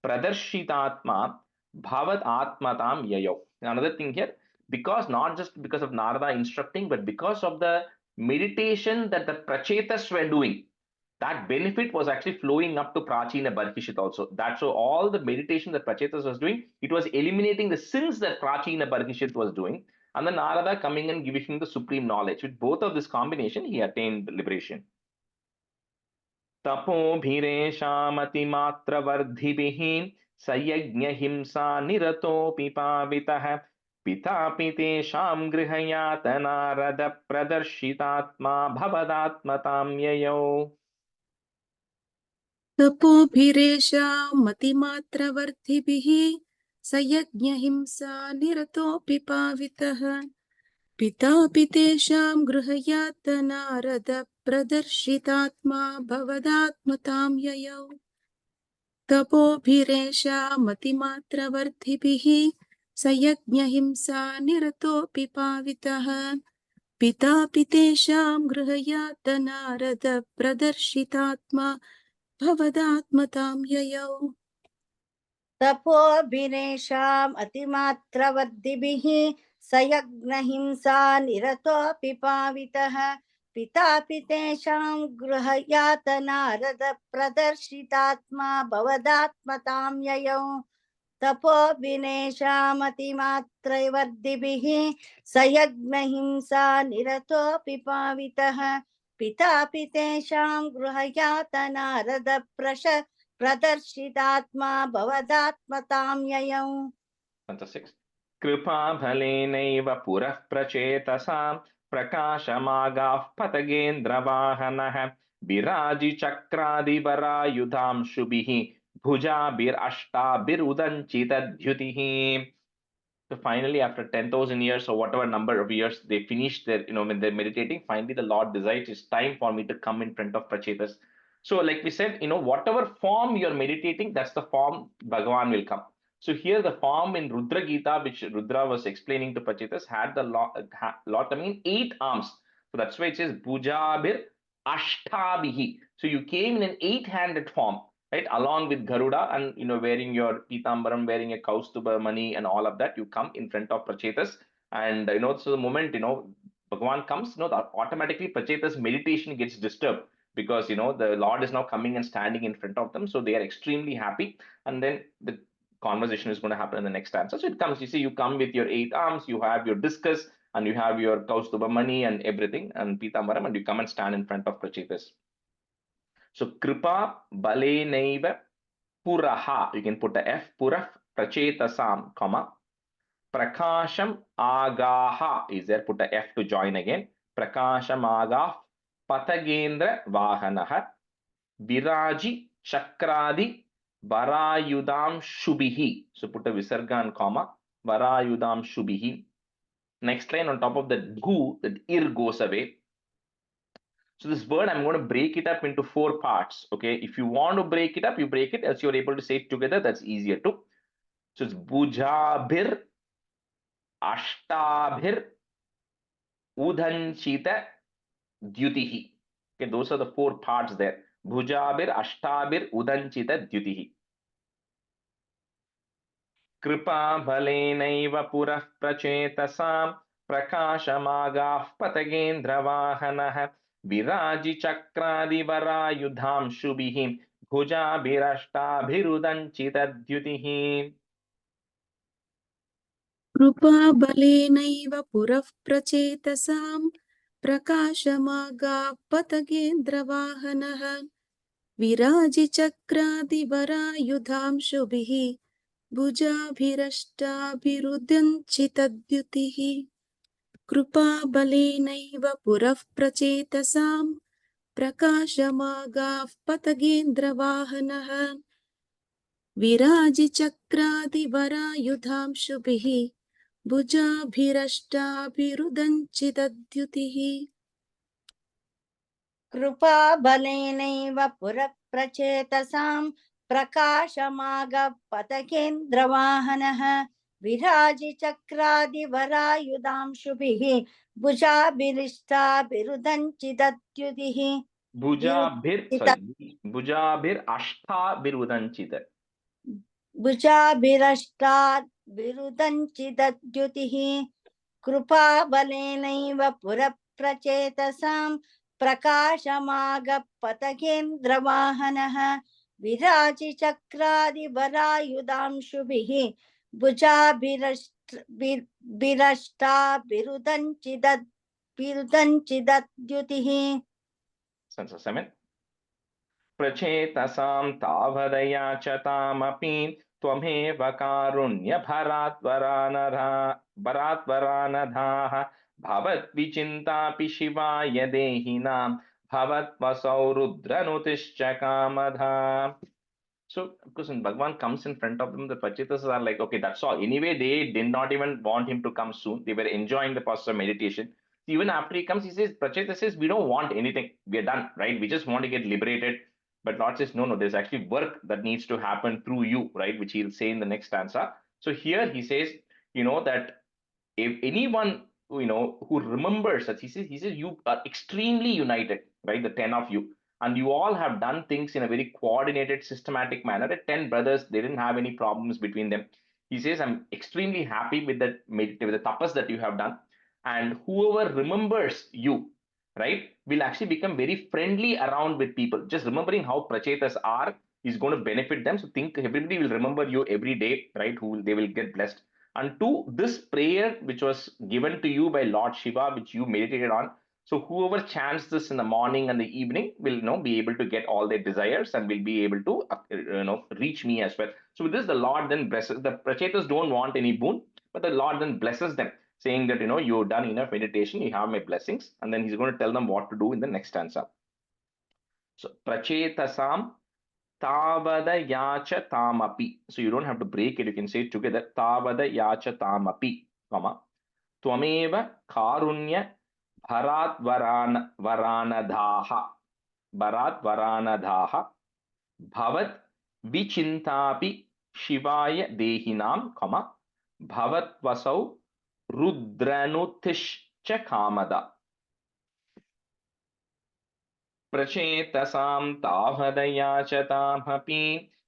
pradarshitatma bhavad atmatam yayo. Another thing here, because not just because of Narada instructing, but because of the meditation that the Prachetas were doing, that benefit was actually flowing up to Prachina Barhishit also. That's so all the meditation that Prachetas was doing, it was eliminating the sins that Prachina Barhishit was doing. And then Narada coming and giving him the supreme knowledge. With both of this combination, he attained liberation. तपोभिरेषामतिमात्रवर्धिभिः सयज्ञहिंसा निरतोऽपि पावितः पितापि तेषां गृहयातनारदप्रदर्शितात्मा भवदात्मतां ययौ. तपोभिरेषामतिमात्रवर्धिभिः सयज्ञहिंसा निरतोऽपि पावितः पितापि तेषां गृहयातनारदप्रदर्शितात्मा भवदात्मतां ययौ. तपोभिरेषामतिमात्रवर्धिभिः सयज्ञहिंसा निरतोऽपि पावितः पितापि तेषां गृहयातनारदप्रदर्शितात्मा भवदात्मतां ययौ. तपोभिरेषाम् अतिमात्रवर्धिभिः सयज्ञहिंसा निरतोऽपि पावितः पितापि तेषां गृहयातनारदप्रदर्शितात्मा भवदात्मतां ययौ. तपोभिरेषामतिमात्रवर्धिभिः सयज्ञहिंसा निरतोऽपि पावितः पितापि तेषां गृहयातनारदप्रदर्शितात्मा भवदात्मतां ययौ. कृपाफलेनैव पुरः प्रचेतसां प्रकाशमागाः पतगेन्द्रवाहनः विराजिचक्रादिवरायुधांशुभिः भुजाभिरष्टाभिरुदञ्चितद्युतिः. So finally, after 10,000 years or whatever number of years, they finished their, when they're meditating, finally the Lord decides it's time for me to come in front of Prachetas. So like we said, whatever form you're meditating, that's the form Bhagavan will come. So here the form in Rudra Gita, which Rudra was explaining to Prachetas, had the lot, 8 arms. So that's why it says Bhujabhir Ashtabhihi. So you came in an 8-handed form, right? Along with Garuda and, wearing your Pitambaram, wearing a Kaustuba mani and all of that, you come in front of Prachetas. And, so the moment, Bhagavan comes, automatically Prachetas' meditation gets disturbed because, the Lord is now coming and standing in front of them. So they are extremely happy. And then the conversation is going to happen in the next stanza. So it comes, you come with your 8 arms, you have your discus, and you have your Kaustuba mani and everything, and Pitambaram, and you come and stand in front of Prachetas. So Kripa Balenaiva Puraha, you can put a F, Purah Prachetasam, comma. Prakasham Agaha is there, put a F to join again. Prakasham Agah Patagendra Vahanaha Viraji Chakradi Varayudam Shubhihi. So put a Visarga and comma. Varayudam Shubhihi. Next line on top of that gu, that ir goes away. So this word, I'm going to break it up into 4 parts. Okay, if you want to break it up, you break it. Else you're able to say it together. That's easier too. So it's Bhujabhir, Ashtabhir, Udhanchita, Dyutihi. Okay, those are the 4 parts there. Bhujabhir, Ashtabhir, Udhanchita, Dyutihi. Kripa Bhalenaiva Purah Prachetasam Prakashamagah Patagendra Vahanah Viraji Chakradi Varayudham Shubhihim भुजाभिरष्टाभिरुदञ्चितद्युतिः कृपाबलेनैव पुरः प्रचेतसां प्रकाशमागाः पतगेन्द्रवाहनः विराजिचक्रादिवरायुधांशुभिः भुजाभिरष्टाभिरुदञ्चितद्युतिः कृपाबलेनैव पुरः प्रचेतसां प्रकाशमागाः पतगेन्द्रवाहनः विराजिचक्रादिवरायुधांशुभिः भुजाभिरष्टाभिरुदञ्चितद्युतिः कृपाबलेनैव पुरः प्रचेतसां प्रकाशमागपतकेन्द्रवाहनः विराजिचक्रादिवरायुधांशुभिः भुजाभिरिष्टाभिरुदञ्चिदत्युतिः भुजाभिरष्टाभिरुदञ्चित भुजाभिरष्टाभिरुदञ्चिदद्युतिः कृपाबलेनैव पुरः प्रचेतसां प्रकाशमागपतकेन्द्रवाहनः विराजिचक्रादिवरायुधांशुभिः भुजाभिरष्टाभिरुदञ्चिदद्युतिः Stanza 7. प्रचेतसां तावदया च तामपि त्वमेव कारुण्यभरात्वरानधाः भवद्विचिन्तापि शिवाय देहिनां भवत्वसौ रुद्रनुतिश्च कामधा. So, because when Bhagwan comes in front of them, the Prachetas are like, okay, that's all. Anyway, they did not even want him to come soon. They were enjoying the process of meditation. Even after he comes, he says, Pracheta says, we don't want anything. We are done, right? We just want to get liberated. But Lord says, no, there's actually work that needs to happen through you, right? Which he'll say in the next stanza. So here he says, that if anyone, who remembers that, he says, you are extremely united, right? The 10 of you. And you all have done things in a very coordinated, systematic manner. The 10 brothers, they didn't have any problems between them. He says, I'm extremely happy with the tapas that you have done. And whoever remembers you, right, will actually become very friendly around with people. Just remembering how prachetas are is going to benefit them. So think everybody will remember you every day, right? They will get blessed. And two, this prayer which was given to you by Lord Shiva, which you meditated on, so whoever chants this in the morning and the evening will be able to get all their desires and will be able to reach me as well. So with this, the Lord then blesses. The prachetas don't want any boon, but the Lord then blesses them, saying that you've done enough meditation, you have my blessings, and then he's going to tell them what to do in the next stanza. So prachetasam tavada yacha tamapi. So you don't have to break it, you can say it together. Tavada yacha tamapi, comma. Tvameva karunya bharat varanadhaha. Bharat varanadhaha. Bhavat vichintapi shivaya dehinam, comma. Bhavat vasau rudranutishcha kamada. प्रचेतसां तावदया च तामपि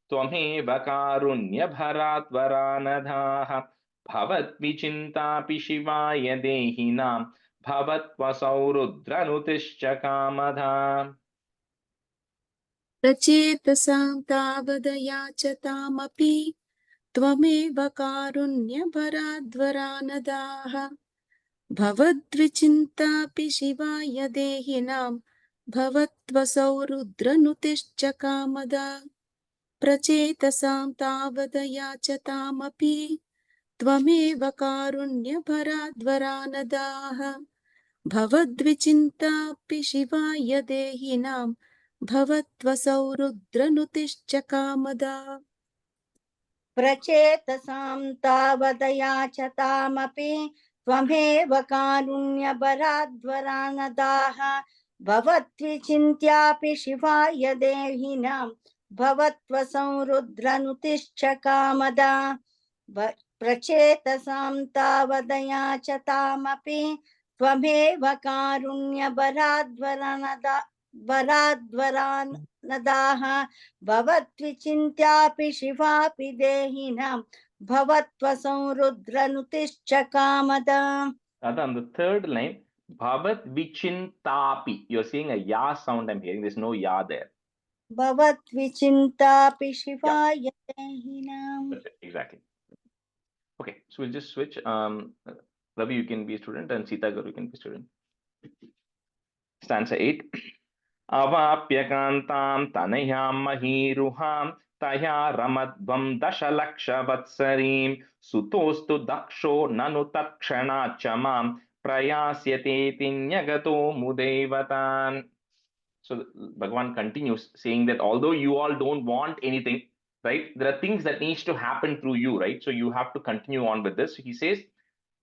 त्वमेव कारुण्यभरात्वरानधाः भवद्विचिन्तापि शिवाय देहिनां भवत्वसौ रुद्रनुतिश्च कामधा. प्रचेतसां तावदया च तामपि त्वमेव कारुण्यभराद्वरानदाः भवद्विचिन्तापि शिवाय देहिनां भवत्वसौ रुद्रनुतिश्च कामदा प्रचेतसां तावदया च तामपि त्वमेव कारुण्यभराद्वरानदाः भवद्विचिन्तापि शिवाय देहिनां भवत्वसौ रुद्रनुतिश्च कामदा. प्रचेतसां तावदया च तामपि त्वमेव कारुण्यभराद्वरानदाः भवद्विचिन्त्यापि शिवाय देहिनां भवत्वसौ रुद्रनुतिश्च कामदा. प्रचेतसां तावदया च तामपि त्वमेव कारुण्यभराद्वरानदाः भवद्विचिन्त्यापि शिवापि देहिनां भवत्वसौ रुद्रनुतिश्च Kamada. On the third line, bhavat vichintapi, you're seeing a ya sound I'm hearing, there's no ya there. Bhavat vichintapi shivaya dehinam. That's it, exactly. Okay, so we'll just switch. Ravi, you can be a student, and Sita Garu, you can be a student. Stanza 8. Avapyakantam tanayam mahiruham taya ramadvam dasalaksha vatsarim sutostu daksho nanu takshana chamam prayasyate tinyagato mudevatan. So Bhagavan continues saying that although you all don't want anything, right, there are things that needs to happen through you, right? So you have to continue on with this. He says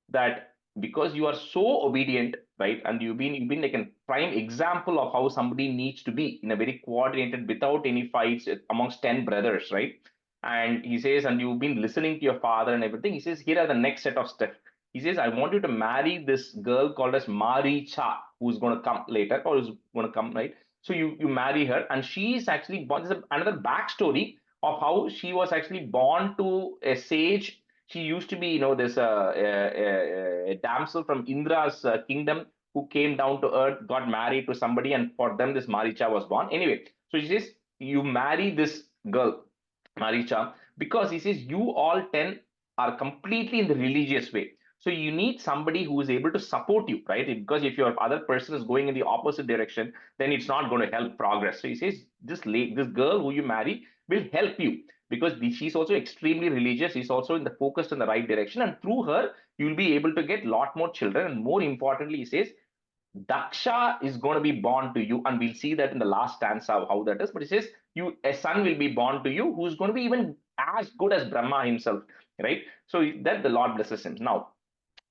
that because you are so obedient, right, and you've been like a prime example of how somebody needs to be in a very coordinated, without any fights amongst 10 brothers, right? And he says, and you've been listening to your father and everything. He says, here are the next set of steps. He says, I want you to marry this girl called as Maricha, who's going to come later, or is going to come, right? So you marry her, and she is actually born. There's another backstory of how she was actually born to a sage. She used to be, this a damsel from Indra's kingdom who came down to earth, got married to somebody, and for them this Maricha was born. Anyway, so he says you marry this girl, Maricha, because he says you all 10 are completely in the religious way. So you need somebody who is able to support you, right? Because if your other person is going in the opposite direction, then it's not going to help progress. So he says this girl who you marry will help you, because she's also extremely religious. She's also in the focused in the right direction, and through her you'll be able to get a lot more children. And more importantly, he says Daksha is going to be born to you, and we'll see that in the last stanza how that is. But he says a son will be born to you who's going to be even as good as Brahma himself, right? So that the Lord blesses him. Now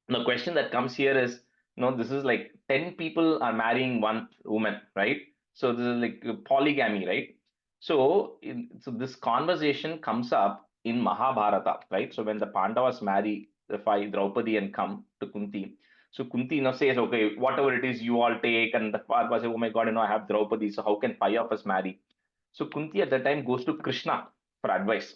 the question that comes here is, this is like 10 people are marrying one woman, right? So this is like polygamy, right? So this conversation comes up in Mahabharata, right? So when the Pandavas marry the five Draupadi and come to Kunti, so Kunti says, okay, whatever it is you all take, and the Pandavas say, oh my God, I have Draupadi, so how can five of us marry? So Kunti at that time goes to Krishna for advice.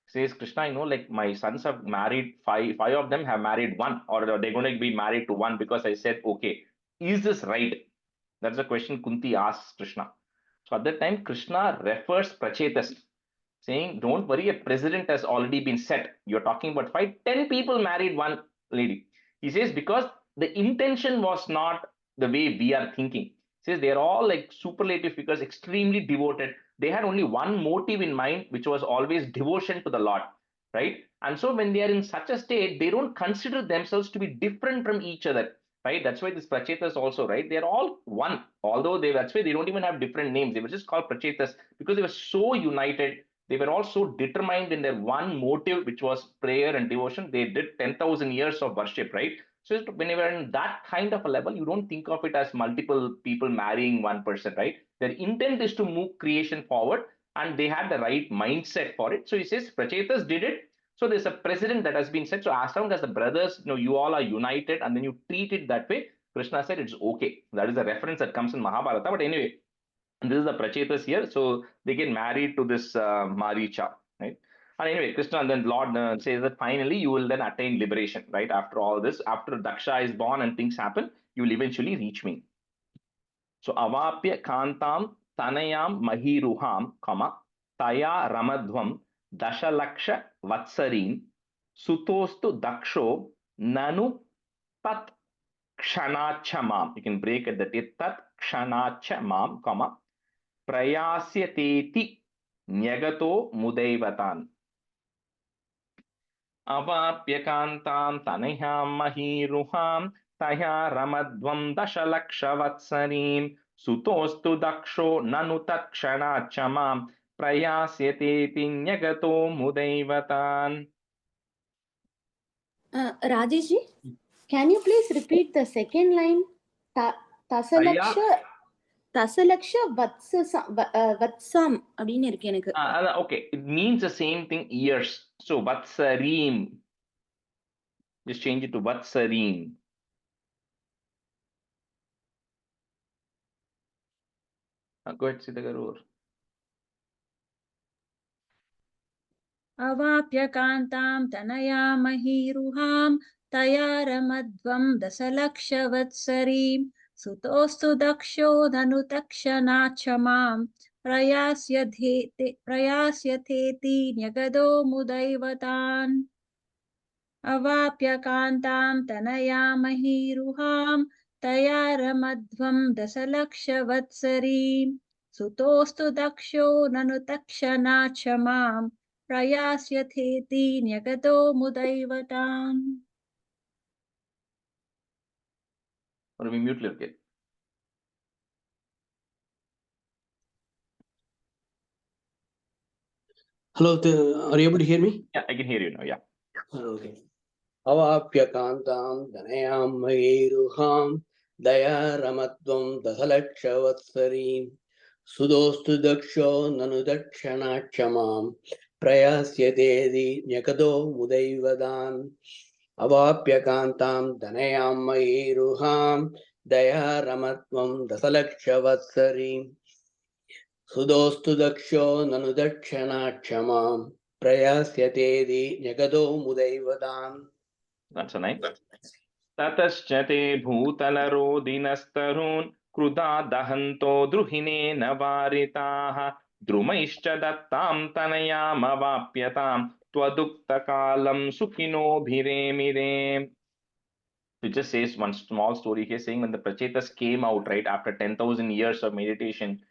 Says, Krishna, like my sons have married five of them have married one, or they're going to be married to one, because I said, okay, is this right? That's the question Kunti asks Krishna. So at that time, Krishna refers Prachetas, saying, don't worry, a precedent has already been set. You're talking about 10 people married one lady. He says, because the intention was not the way we are thinking. He says they're all like superlative figures, extremely devoted. They had only one motive in mind, which was always devotion to the Lord, right? And so when they are in such a state, they don't consider themselves to be different from each other, right? That's why this Prachetas also, right? They're all one, although that's why they don't even have different names. They were just called Prachetas because they were so united. They were all so determined in their one motive, which was prayer and devotion. They did 10,000 years of worship, right? So when you are in that kind of a level, you don't think of it as multiple people marrying one person, right? Their intent is to move creation forward, and they had the right mindset for it. So he says Prachetas did it. So there's a precedent that has been set. So as long as the brothers, you all are united, and then you treat it that way, Krishna said it's okay. That is a reference that comes in Mahabharata. But anyway, this is the Prachetas here. So they get married to this Maricha, right? And anyway, Krishna and then Lord says that finally you will then attain liberation, right? After all this, after Daksha is born and things happen, you will eventually reach me. So avapya kantam tanayam mahiruham, taya ramadhvam dashalaksha vatsarim sutostu daksho nanu tat kshanachamam. You can break at the tat kshanachamam, prayasyateti nyagato mudaivatan. Avapyakantam tanayam mahiruham taya ramadvam dasalakshavatsarim sutostu daksho nanu takshanachamam prayasyateti nyagato mudaivatan. Rajesh ji, can you please repeat the second line? Tasalaksha vatsam அப்படின்னு இருக்கு எனக்கு. Okay, it means the same thing, years. So vatsarim, just change it to vatsarim. Go ahead, Sita Garu. Avapyakantam tanayam mahiruham tayaramadvam dasalakshavatsari sutostu daksho dhanutakshana chamam प्रयास्यथेति न्यगदो मुदैवतान् अवाप्य कान्तां तनयामहीरुहां तया रमध्वं दशलक्षवत्सरीं सुतोऽस्तु दक्षो ननु तक्षणा क्षमां प्रयास्यथेति न्यगतो मुदैवतान्. Or we mute little bit. Hello, are you able to hear me? Yeah, I can hear you now. Yeah. Okay. Avapya kantam danayam mahiruham daya ramatvam dasalakshavatsarim sudostu daksho nanu dakshanachamam prayasyatedi nyakado mudaivadan avapya kantam danayam mahiruham daya ramatvam dasalakshavatsarim sudostu daksho nanu dakshanachamam prayasyatedi nyakado mudaivadan. That's a nice. ततश्चते भूतलरोदिनस्तरून् कृदा दहन्तो द्रुहिणेन वारिताः द्रुमैश्च दत्तां तनयामवाप्यतां त्वदुक्तकालं सुखिनोभिरेमिरे. It just says one small story here saying when the Prachetas came out, right, after 10,000 years of meditation,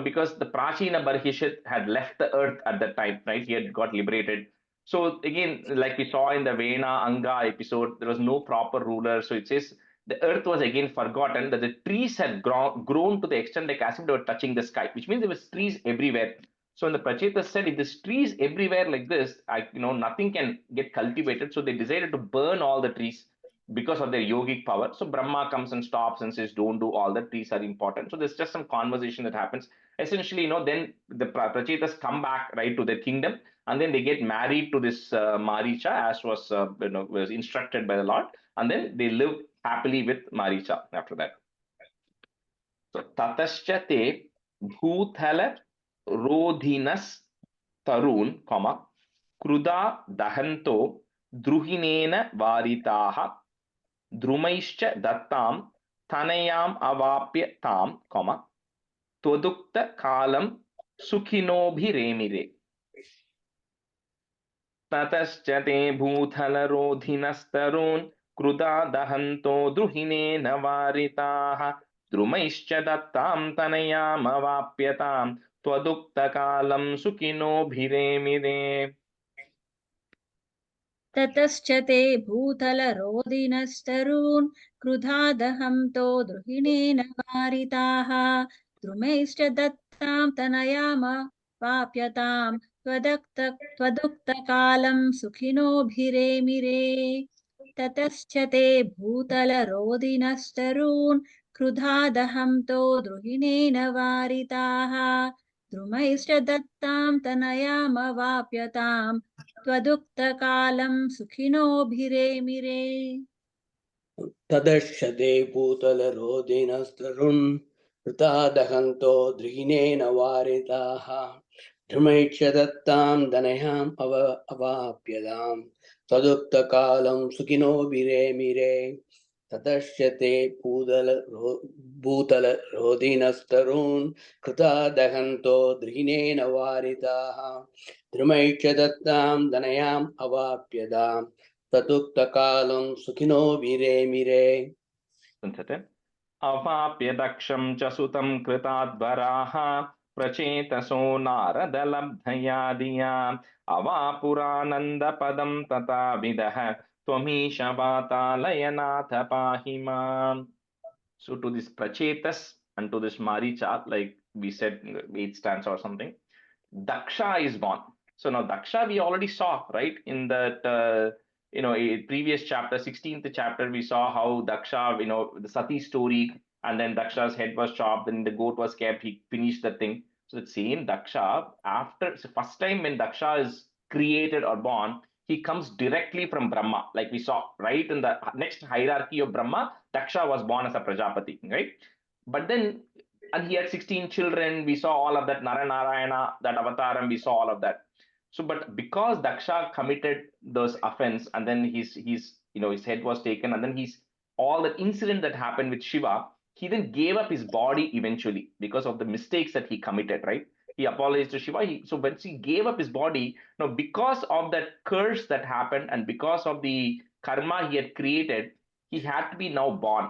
because the Prachina Barhishit had left the earth at that time, right? He had got liberated. So again, like we saw in the Vena Anga episode, there was no proper ruler. So it says the earth was again forgotten, that the trees had grown to the extent like as if they were touching the sky, which means there was trees everywhere. So when the Prachetas said, if there's trees everywhere like this, nothing can get cultivated. So they decided to burn all the trees because of their yogic power. So Brahma comes and stops and says, don't do all that, trees are important. So there's just some conversation that happens. Essentially, then the Prachetas come back, right, to their kingdom, and then they get married to this Maricha, as was was instructed by the Lord, and then they live happily with Maricha after that. So tatascha te bhuthala rodhinas tarun, kruda dahanto druhinena varitaha द्रुमैश्च दत्तां तनयाम् अवाप्य तां, त्वदुक्त कालं सुखिनोभिरेमिरे. ततश्च ते भूथलरोधिनस्तरून् कृदा दहन्तो द्रुहिणेन वारिताः द्रुमैश्च दत्तां तनयामवाप्य तां त्वदुक्त कालं सुखिनोभिरेमिरे. ततश्च ते भूतलरोदिनस्तरून् क्रुधा दहन्तो द्रुहिणेन वारिताः द्रुमैश्च दत्तां तनयामवाप्यतां त्वदुक्तकालं सुखिनोभिरेमिरे. ततश्च ते भूतलरोदिनस्तरून् क्रुधा दहन्तो द्रुहिणेन वारिताः द्रुमैश्च दत्तां तनयामवाप्यतां त्वदुक्तकालं सुखिनोभिरेमिरे. तदश्यते भूतलरोदिनस्तरुन् कृता दहन्तो द्रुहिणेन वारिताः धृमैक्ष दत्तां दनयाम् अवाप्यतां तदुक्तकालं सुखिनोभिरेमिरे. ततश्यते भूतलरोदिनस्तरून् कृता दहन्तो द्रुहिणेन वारिताः धृमैक्ष दत्तां दनयाम् अवाप्यतां तदुक्तकालं सुखिनोभिरेमिरे. अवाप्य दक्षं च सुतं कृताद्वराः प्रचेतसो नारदलब्धया दिया अवापुरानन्दपदं तथाविदः त्वमीश वातालयनाथ पाहि माम्. So to this Prachetas and to this Maricha, like we said, 8th stanza or something, Daksha is born. So now Daksha we already saw, right? In that, a previous chapter, 16th chapter, we saw how Daksha, the Sati story, and then Daksha's head was chopped, then the goat was kept, he finished the thing. So the same Daksha, first time when Daksha is created or born, he comes directly from Brahma, like we saw, right? In the next hierarchy of Brahma, Daksha was born as a Prajapati, right? But then, and he had 16 children, we saw all of that, Narayanayana, that avataram, we saw all of that. So, but because Daksha committed those offense, and then his head was taken, and then all that incident that happened with Shiva, he then gave up his body eventually because of the mistakes that he committed, right? he apologized to Shiva. So when he gave up his body, now because of that curse that happened and because of the karma he had created, he had to be now born.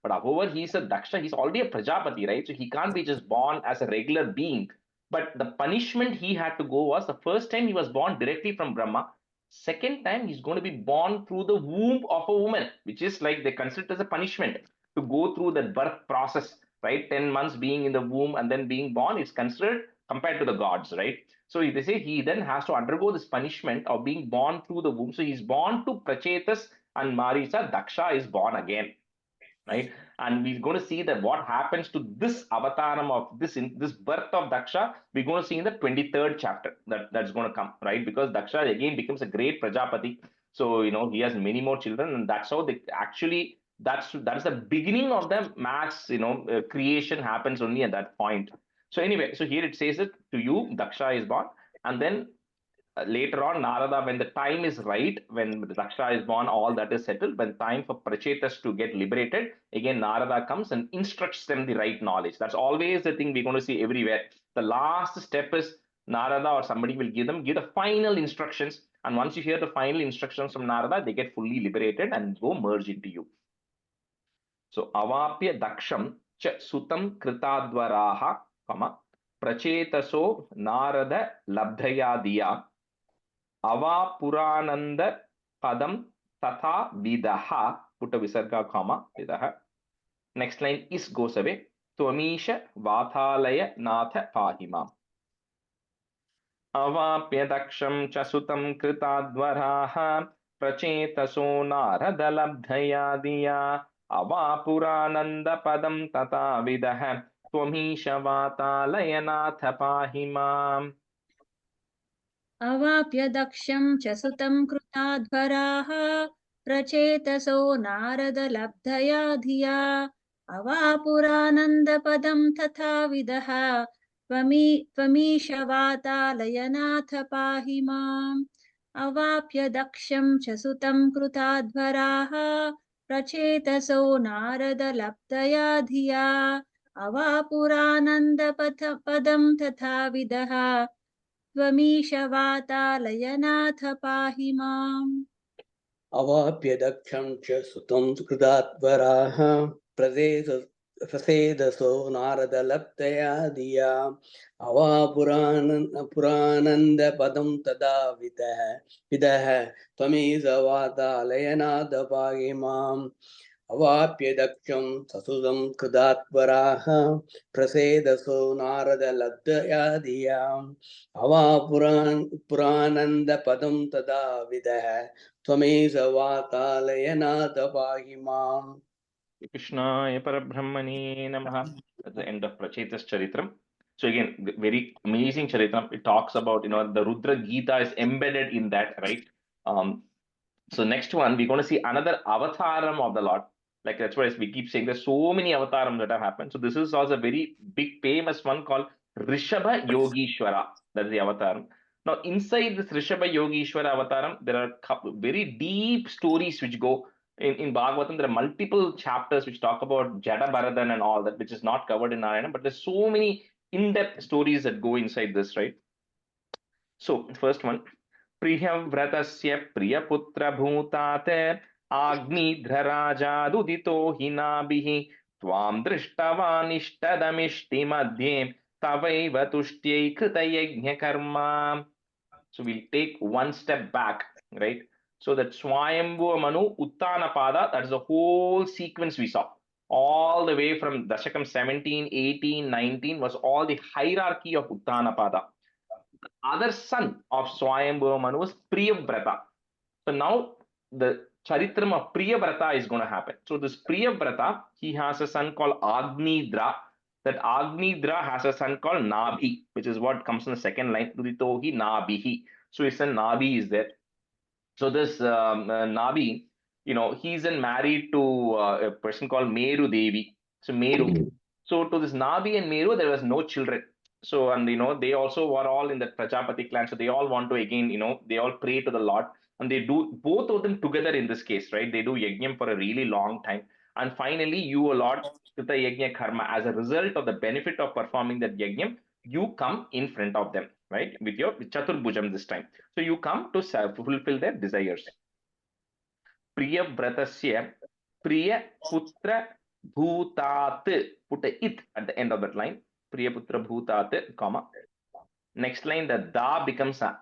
But however, he's a Daksha, he's already a Prajapati, right? So he can't be just born as a regular being. But the punishment he had to go was, the first time he was born directly from Brahma. Second time he's going to be born through the womb of a woman, which is like they consider it as a punishment to go through that birth process, right? 10 months being in the womb and then being born is considered compared to the gods, right? So they say he then has to undergo this punishment of being born through the womb. So he's born to Prachetas and Marisa. Daksha is born again, right? And we're going to see that what happens to this avataram of this birth of Daksha, we're going to see in the 23rd chapter that's going to come, right? Because Daksha again becomes a great Prajapati. So he has many more children, and that's how they actually that's the beginning of the mass creation happens only at that point. So anyway, so here it says that to you Daksha is born, and then later on, Narada, when the time is right, when Daksha is born, all that is settled, when time for Prachetas to get liberated, again Narada comes and instructs them the right knowledge. That's always the thing we're going to see everywhere. The last step is Narada or somebody will give the final instructions. And once you hear the final instructions from Narada, they get fully liberated and go merge into you. So, avapya daksham cha sutam kritadvaraha, prachetaso narada labdhaya diya avapurananda padam tatha vidaha, put a visarga comma, vidaha. Next line is goes away. Tvamisha vathalaya natha pahimam. Avapya daksham chasutam kritadvaraha prachetaso narada labdhaya diya avapurananda padam tatha vidaha tvamisha vathalaya natha pahimam. अवाप्य दक्षं च सुतं कृताध्वराः प्रचेतसो नारदलब्धया धिया अवापुरानन्दपदं तथाविदः त्वमीशवातालयनाथ पाहि माम् अवाप्य दक्षं च सुतं कृताध्वराः प्रचेतसो नारदलब्धया धिया अवापुरानन्दपदं तथाविदः त्वमीशवातालयनाथ पाहि माम् अवाप्य दक्षं च सुतं कृतात्वराः प्रसेदसो नारदलप्तया धिया अवापुरानन्दपदं तदा विदः त्वमीशवातालयनाथ पाहि माम् अवाप्य दक्षं ससुतं कृतात्वराः प्रसेदसो नारदलब्धया धिया अवापुरानन्दपदं तदा विदः त्वमेव पाहि माम्. Krishnaya Parabrahmane Namaha. At the end of Prachetas Charitram. So again, very amazing Charitram. It talks about, the Rudra Gita is embedded in that, right? So next one, we're going to see another avataram of the Lord. Like that's why we keep saying there's so many avatars that have happened. So this is also a very big famous one called Rishabha Yogishwara. That's the avataram. Now inside this Rishabha Yogishwara avataram, there are very deep stories which go in Bhagavatam. There are multiple chapters which talk about Jada Bharadan and all that, which is not covered in Narayana, but there's so many in-depth stories that go inside this, right? So first one, प्रियव्रतस्य प्रियपुत्रभूतात् आग्निध्रराजादुदितो हि नाभिः त्वां दृष्टवानिष्टदमिष्टिमध्ये तवैव तुष्ट्यै कृतयज्ञकर्मा. So we'll take one step back, right? So that Swayambhuva Manu, Uttanapada, that is the whole sequence we saw. All the way from Dasakam 17, 18, 19 was all the hierarchy of Uttanapada. Other son of Swayambhuva Manu was Priyavrata. So now the Charitram of Priyavrata is going to happen. So this Priyavrata, he has a son called Agnidra. That Agnidra has a son called Nabhi, which is what comes in the second line. Uditohi Nabhihi. So his son Nabhi is there. So this Nabhi, he's then married to a person called Meru Devi. So Meru. So to this Nabhi and Meru, there was no children. So, and they also were all in the Prajapati clan. So they all want to again, they all pray to the Lord, and they do both of them together in this case, right? They do yajnam for a really long time. And finally, you, O Lord, Krita Yajna Karma, as a result of the benefit of performing that yajnam, you come in front of them, right? With your Chaturbhujam this time. So you come to fulfill their desires. Priyavratasya Priyaputra Bhutat. Put a it at the end of that line. Priyaputra Bhutat, comma. Next line, the da becomes a.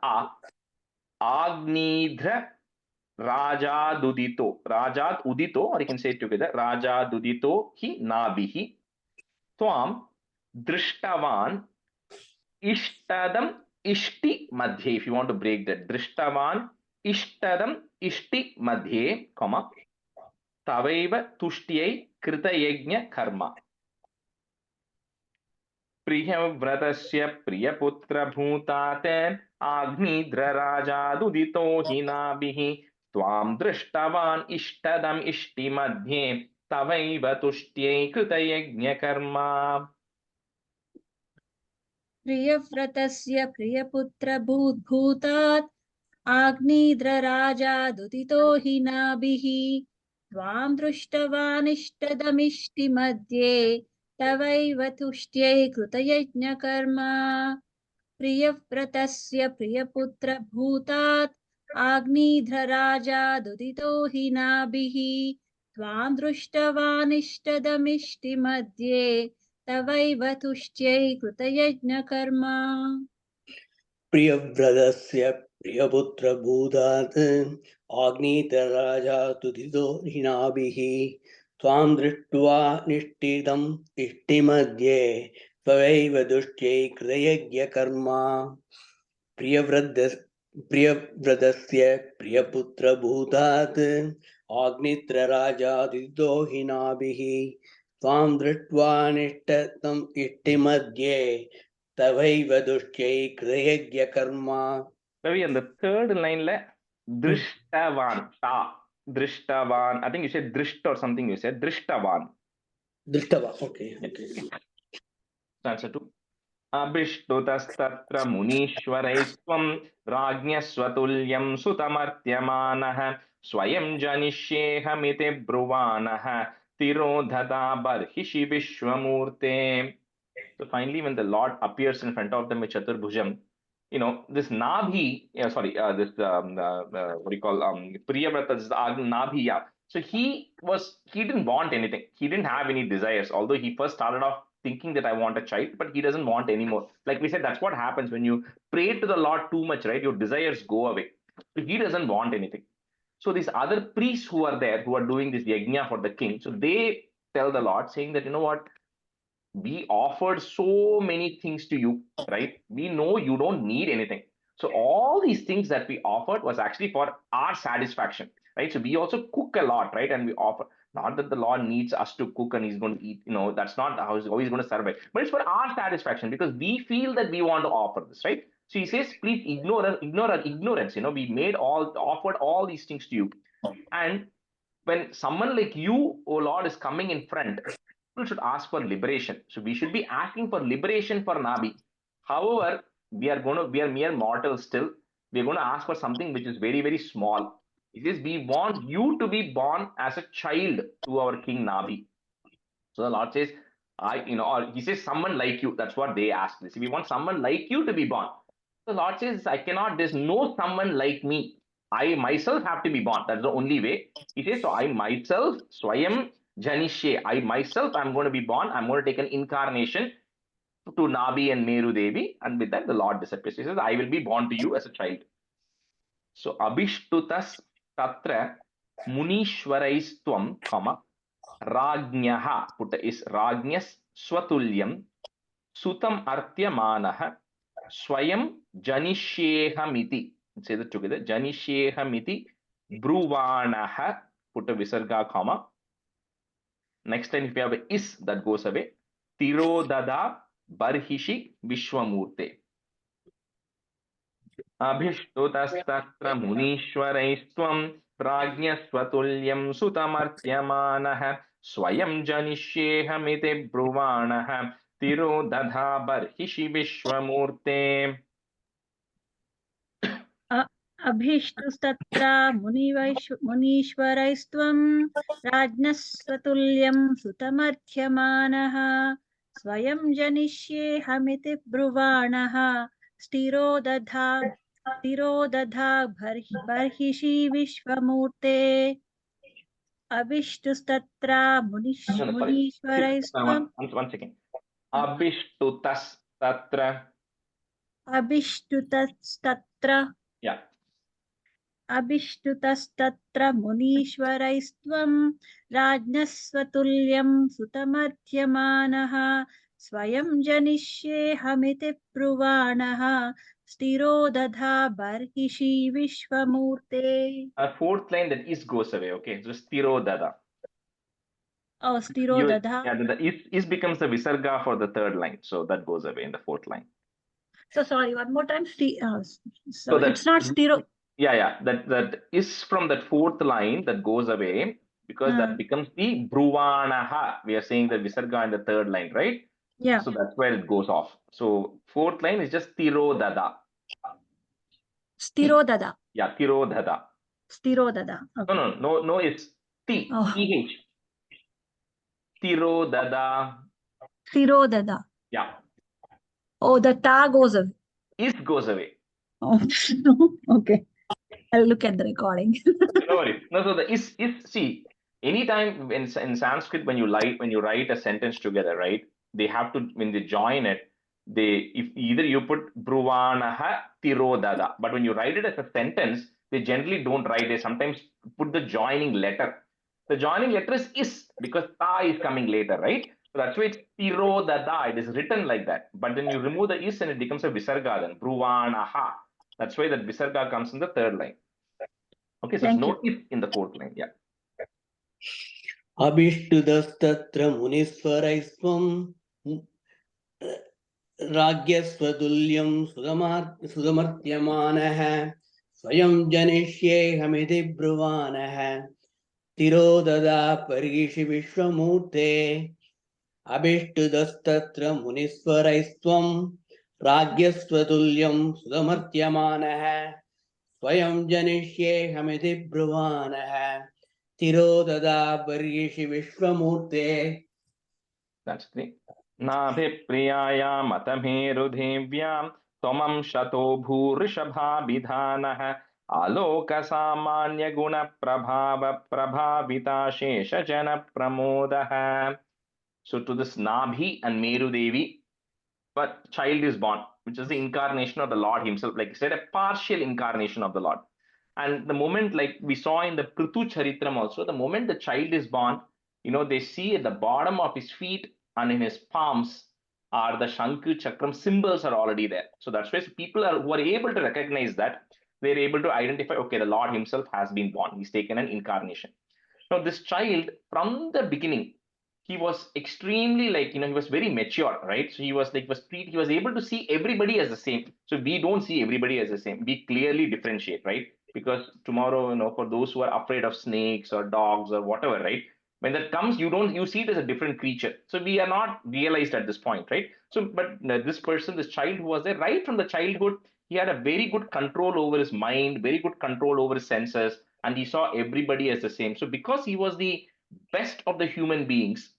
Agnidra Raja Dudito. Rajat Udito, or you can say it together. Raja Dudito hi nabihi. Twam Drishtavan Ishtadam Ishti Madhye. If you want to break that. Drishtavan Ishtadam Ishti Madhye, comma. Tavaiva Tushtyai Krita Yajna Karma. प्रियव्रतस्य प्रियपुत्रभूतात् आग्निद्रराजादुदितो हि नाभिः त्वां दृष्टवान् इष्टदम् इष्टिमध्ये तवैव तुष्ट्यै कृतयज्ञकर्मा. प्रियव्रतस्य प्रियपुत्रभूतात् आग्निद्रराजादुदितो हि नाभिः त्वां दृष्टवानिष्टदमिष्टिमध्ये तवैव तुष्ट्यै कृतयज्ञकर्मा. प्रियव्रतस्य प्रियपुत्रभूतात् आग्निध्रराजादुदितो हि नाभिः त्वां दृष्टवानिष्टदमिष्टिमध्ये तवैव तुष्ट्यै कृतयज्ञकर्मा. प्रियव्रतस्य प्रियपुत्रभूतात् आग्नेयराजादुदितो हि नाभिः त्वां दृष्ट्वा निष्ठितम् इष्टिमध्ये तवैव तुष्ट्यै कृतयज्ञकर्मा. प्रियव्रतस्य प्रियपुत्रभूतात् आग्नेयराजादुदितो हि नाभिः त्वां दृष्ट्वा निष्ठितम् इष्टिमध्ये तवैव तुष्ट्यै कृतयज्ञकर्मा. Ravi, on the third line, Drishtavan, ta, Drishtavan. I think you said Drisht or something. You said Drishtavan. Drishtava, okay. Answer two. अभिष्टुतस्तत्र मुनीश्वरैस्त्वं राज्ञस्वतुल्यं सुतमर्त्यमानः स्वयं जनिष्येऽहमिति ब्रुवाणः तिरोधता बर्हिषि विश्वमूर्ते. So finally, when the Lord appears in front of them with Chaturbhujam, this Nabhi, what do you call, Priyavrata, this Nabhi, yeah. So he didn't want anything. He didn't have any desires, although he first started off thinking that I want a child, but he doesn't want anymore. Like we said, that's what happens when you pray to the Lord too much, right? Your desires go away. So he doesn't want anything. So these other priests who are there, who are doing this yajna for the king, so they tell the Lord, saying that, you know what? We offered so many things to you, right? We know you don't need anything. So all these things that we offered was actually for our satisfaction, right? So we also cook a lot, right? And we offer, not that the Lord needs us to cook and he's going to eat, that's not how he's going to survive, but it's for our satisfaction because we feel that we want to offer this, right? So he says, please ignore our ignorance. We offered all these things to you. And when someone like you, oh Lord, is coming in front, people should ask for liberation. So we should be asking for liberation for Nabi. However, we are mere mortals still. We are going to ask for something which is very, very small. It is we want you to be born as a child to our King Nabi. So the Lord says, or he says, someone like you. That's what they ask. They say, we want someone like you to be born. The Lord says, I cannot, there's no someone like me. I myself have to be born. That's the only way. He says, so I myself, Swayam Janishye, I myself, I'm going to be born. I'm going to take an incarnation to Nabi and Meru Devi. And with that, the Lord disappears. He says, I will be born to you as a child. So, Abhishtutas Tatra Munishwaraistvam, Rajnyaha, put is Rajnyas Swatulyam, Sutam Artyamanah, Swayam Janishyehamiti. Say that together. Janishyehamiti Bruvanaha, put a Visarga, comma. Next time, if you have a is, that goes away. Tirodada Barhishi Vishwamurte. Abhishtutastatra Munishwaraistvam Prajnaswatulyam Sutamartyamanah Swayam Janishyehamite Bruvanah Tirodada Barhishi Vishwamurte. अभीष्टुस्तत्र मुनीश्वरैस्त्वं राज्ञस्वतुल्यं सुतमर्ध्यमानः स्वयं जनिष्येऽहमिति ब्रुवाणः स्थिरो दधा बर्हिषि विश्वमूर्ते अविष्टुस्तत्र No, no, sorry. मुनीश्वरैस्त्वम् One second. Abhishtutas tatra. अभिष्टुतस्तत्र Yeah. अभिष्टुतस्तत्र मुनीश्वरैस्त्वं राज्ञस्वतुल्यं सुतमध्यमानः स्वयं जनिष्येऽहमिति ब्रुवाणः स्थिरो दधा बर्हिषि विश्वमूर्ते. Fourth line, that is goes away. Okay, so stiro dada. Oh, स्थिरो दधा. Yeah, the is becomes the visarga for the third line, so that goes away in the fourth line. So sorry, one more time. So that- it's not stiro. Yeah, that is from that fourth line that goes away because that becomes the bruvanaha. We are saying the visarga in the third line, right? Yeah. So that's where it goes off. So fourth line is just tiro dada. Stiro dada. Yeah, tiro dada. Stiro dada. Okay. No, it's T, Oh. TH. Tiro dada. Stiro dada. Yeah, Oh, the ta goes away. is goes away. Oh, okay. I'll look at the recording. No worries. No, so the is see, anytime in Sanskrit when you write a sentence together, right? They have to, when they join it, if either you put bruvanaha tirodada, but when you write it as a sentence, they generally don't write. They sometimes put the joining letter. The joining letter is because ta is coming later, right? So that's why it's tirodada. It is written like that. But then you remove the is and it becomes a visarga then bruvanaha. That's why that visarga comes in the third line. Okay, so it's no if in the fourth line. Yeah. अभिष्टुतस्तत्र मुनीश्वरैस्त्वं राज्ञस्वतुल्यं सुगमर्त्यमानः स्वयं जनिष्येऽहमिति ब्रुवाणः स्थिरो ददा बर्हिषि विश्वमूर्ते अभिष्टुतस्तत्र मुनीश्वरैस्त्वं राज्ञस्वतुल्यं सुगमर्त्यमानः स्वयं जनिष्येऽहमिति ब्रुवाणः स्थिरो ददा बर्हिषि विश्वमूर्ते. That's three. नाभिप्रियाया मतमेरुदेव्यां त्वमं शतो भूऋषभाभिधानः आलोकसामान्यगुणप्रभाविताशेषजनप्रमोदः. So to this Nabhi and Meru Devi, but child is born, which is the incarnation of the Lord himself, like I said, a partial incarnation of the Lord. And the moment, like we saw in the Prithu Charitram also, the moment the child is born, they see at the bottom of his feet and in his palms are the Shankhu Chakram symbols are already there. So that's why people who are able to recognize that, they're able to identify, okay, the Lord himself has been born. He's taken an incarnation. Now this child, from the beginning, he was extremely he was very mature, right? So he was able to see everybody as the same. So we don't see everybody as the same. We clearly differentiate, right? Because tomorrow, for those who are afraid of snakes or dogs or whatever, right? When that comes, you see it as a different creature. So we are not realized at this point, right? So, but this child who was there right from the childhood, he had a very good control over his mind, very good control over his senses, and he saw everybody as the same. So because he was the best of the human beings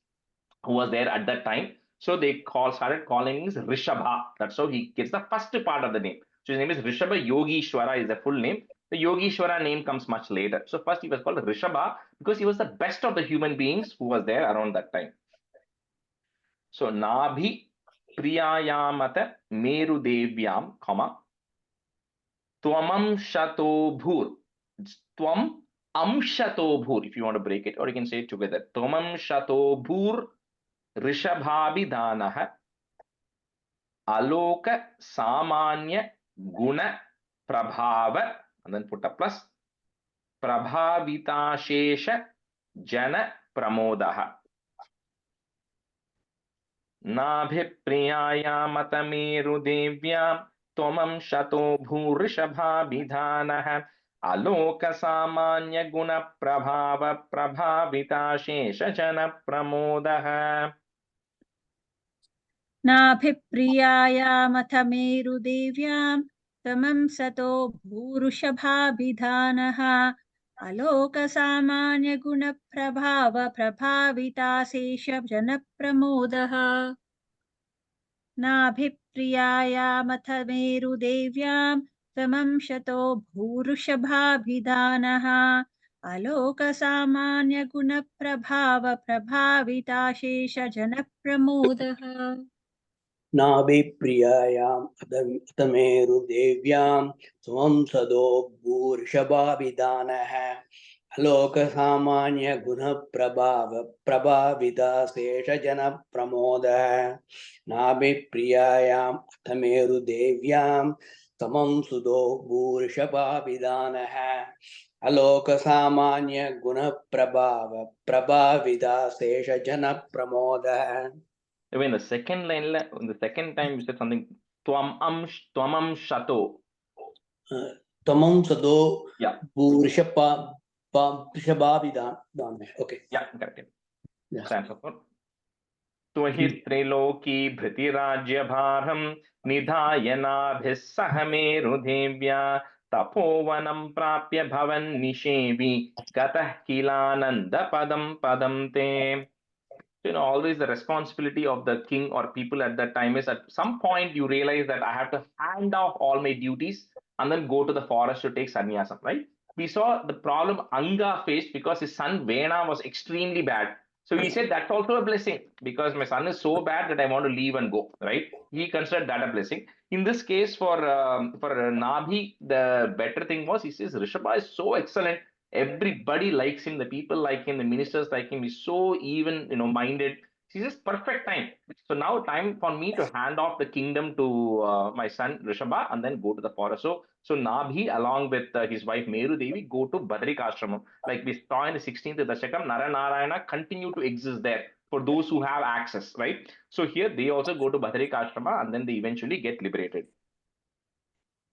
who was there at that time, so they started calling him Rishabha. That's how he gets the first part of the name. So his name is Rishabha Yogishwara is the full name. The Yogishwara name comes much later. So first he was called Rishabha because he was the best of the human beings who was there around that time. So Nabhi Priyayamata Meru Devyam, Twamam Shato Bhur. Twam Amshato Bhur, if you want to break it, or you can say it together. Twamam Shato Bhur Rishabhabhidhanah Aloka Samanya Guna Prabhava, and then put a plus, Prabhavitashesha Jana Pramodaha. Nabhipriyaya Matameru Devyam Tomam Shato Bhurishabhabhidhanah Aloka Samanya Guna Prabhava Prabhavitashesha Jana Pramodaha. नाभिप्रियायामथ मेरुदेव्यां तमं सतो भूरुषभाभिधानः आलोकसामान्यगुणप्रभाव प्रभाविताशेषजनप्रमोदः. नाभिप्रियायामथ मेरुदेव्यां त्वमंशतो भूरुषभाभिधानः अलोकसामान्यगुणप्रभावप्रभाविताशेषजनप्रमोदः नाभिप्रियायाम् अतमेरुदेव्यां त्वं सदो भूर्षभाविधानः लोकसामान्यगुणप्रभाविताशेषजनप्रमोदः नाभिप्रियायाम् अतमेरुदेव्यां तमं सुदो भूर्षभाविधानः अलोकसामान्यगुणप्रभाविताशेषजनप्रमोदः. In the second line, in the second time, you said something. Twamam shato. Tamam sado. Yeah. Vrishabhavidana. Okay. Yeah, correct. Yes. Stanza 4. त्वहि त्रिलोकी भृतिराज्यभारं निधायनाभिः सह मेरुदेव्या तपोवनं प्राप्य भवन्निषेवि गतः किलानन्दपदं पदं ते. Always the responsibility of the king or people at that time is at some point you realize that I have to hand off all my duties and then go to the forest to take sannyasam, right? We saw the problem Anga faced because his son Vena was extremely bad. So he said that's also a blessing because my son is so bad that I want to leave and go, right? He considered that a blessing. In this case, for Nabhi, the better thing was he says Rishabha is so excellent. Everybody likes him. The people like him. The ministers like him. He's so even, minded. He's just perfect time. So now time for me to hand off the kingdom to my son Rishabha and then go to the forest. So Nabhi along with his wife Meru Devi go to Badrikashramam. Like we saw in the 16th Dasakam, Narayaneyam continue to exist there for those who have access, right? So here they also go to Badrikashrama and then they eventually get liberated.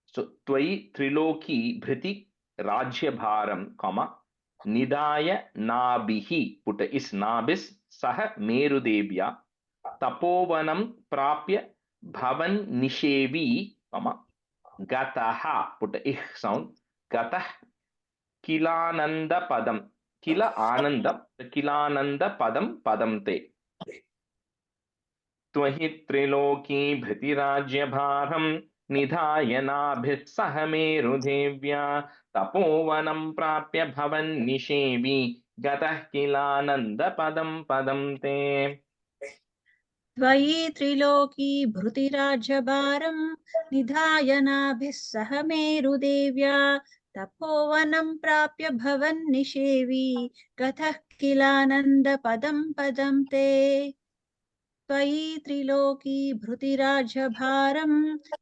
So Tvai Triloki Bhriti Rajyabharam, Nidaya Nabihi, put is Nabis Saha Merudevya Tapovanam Prapya Bhavan Nishevi, Gataha, put ich sound, Gatah Kilananda Padam, Kila Anandam, Kilananda Padam Padam Te. त्वहि त्रिलोकी भृतिराज्यभारं निधायनाभिः सह मेरुदेव्या तपोवनं प्राप्य भवन्निषेवि गतः किलानन्दपदं पदं ते. त्वयि त्रिलोकी भृतिराज्यभारं निधायनाभिः सह मेरुदेव्या तपोवनं प्राप्य भवन्निषेवि गतः किलानन्दपदं पदं ते. त्वयि त्रिलोकी भृतिराज्यभारं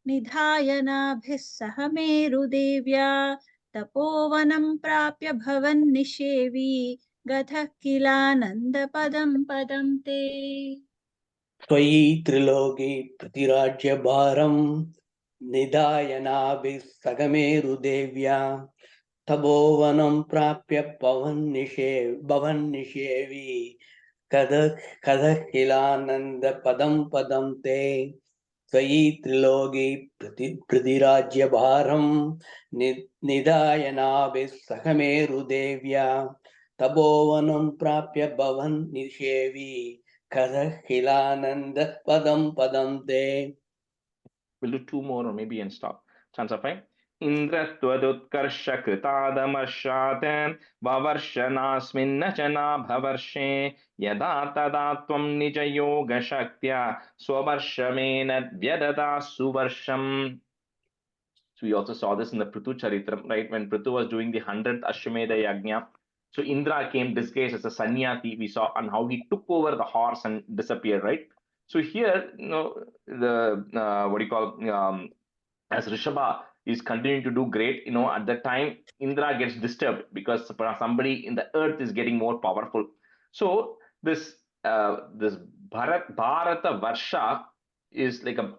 निधायनाभिः सह मेरुदेव्या तपोवनं प्राप्य भवन्निषेवि गतः किलानन्दपदं पदं ते. त्वयि त्रिलोकी प्रतिराज्यभारं निधायनाभिः सगमेरुदेव्या तपोवनं प्राप्य भवन्निषेवि कथः किलानन्दपदं पदं ते. त्वयि त्रिलोकी प्रतिराज्यभारं निधायनाभिः सगमेरुदेव्या तपोवनं प्राप्य भवन्निषेवि Kilananda padam te. We'll do two more or maybe and stop. Chance of 5. Indratvaduৎkarsha kritadamashat vavarshanaasminna chana bhavarshe yada tada tvam nija yoga shaktya swavarshamena vyadata suvarsham. So we also saw this in the Prithu Charitram, right? When Prithu was doing the 100th Ashwamedha Yajna. So Indra came disguised as a sannyasi, we saw, and how he took over the horse and disappeared, right? So here, the as Rishabha is continuing to do great, at that time, Indra gets disturbed because somebody in the earth is getting more powerful. So this Bharata Varsha is like a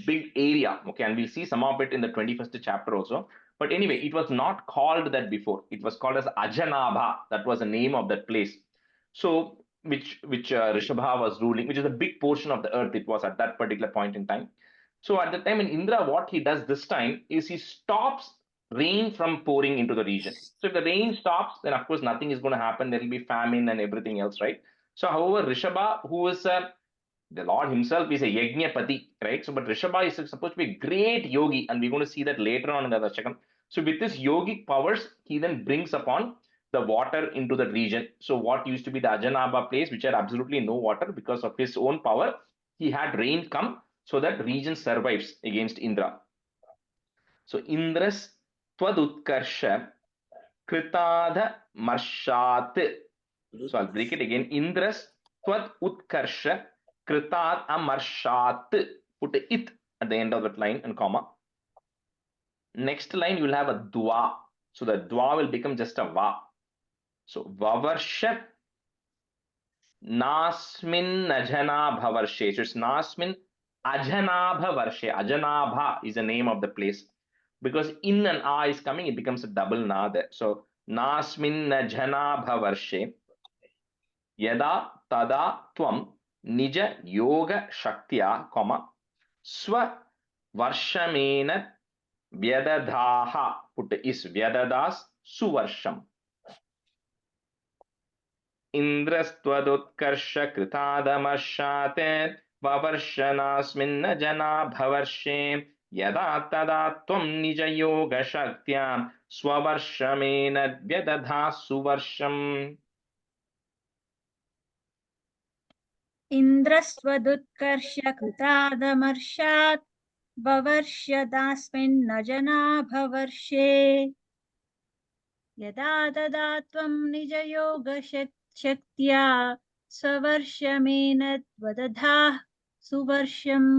big area, okay, and we'll see some of it in the 21st chapter also. But anyway, it was not called that before. It was called as Ajanabha. That was the name of that place. So which Rishabha was ruling, which is a big portion of the earth. It was at that particular point in time. So at the time in Indra, what he does this time is he stops rain from pouring into the region. So if the rain stops, then of course nothing is going to happen. There will be famine and everything else, right? So however, Rishabha, who is the Lord himself is a Yajnapati, right? So, but Rishabha is supposed to be a great yogi, and we're going to see that later on in the Dasakam. So, with this yogic powers, he then brings upon the water into the region. So, what used to be the Ajanaba place, which had absolutely no water, because of his own power, he had rain come, so that region survives against Indra. So, Indras Twadutkarsha Kritadha Marshat. So I'll break it again. Indras Tvad Utkarsha Kritad Amarshat. Put a it at the end of that line and comma. Next line you will have a dwa. So the dwa will become just a va. So Vavarsha Nasmin Ajana Bhavarshe. So it's Nasmin Ajanabha Varshe. Ajanabha is the name of the place. Because in and a is coming, it becomes a double na there. So Nasmin Ajana Bhavarshe. Yada tada tvam nija yoga shaktya, swa varshamena vyadadaha. Put is vyadadas suvarsham. Indrastvaduৎkarsha kritadamarshate vavarshanasminna jana bhavarshe yada tada tvam nija yoga shaktya swavarshamena vyadadha suvarsham. इन्द्रस्त्वदुत्कर्ष कृतादमर्षात् ववर्ष्यदास्मिन् न जनाभवर्षे यदा तदा त्वं निजयोगशक्त्या स्ववर्षमेन त्वदधाः सुवर्षम्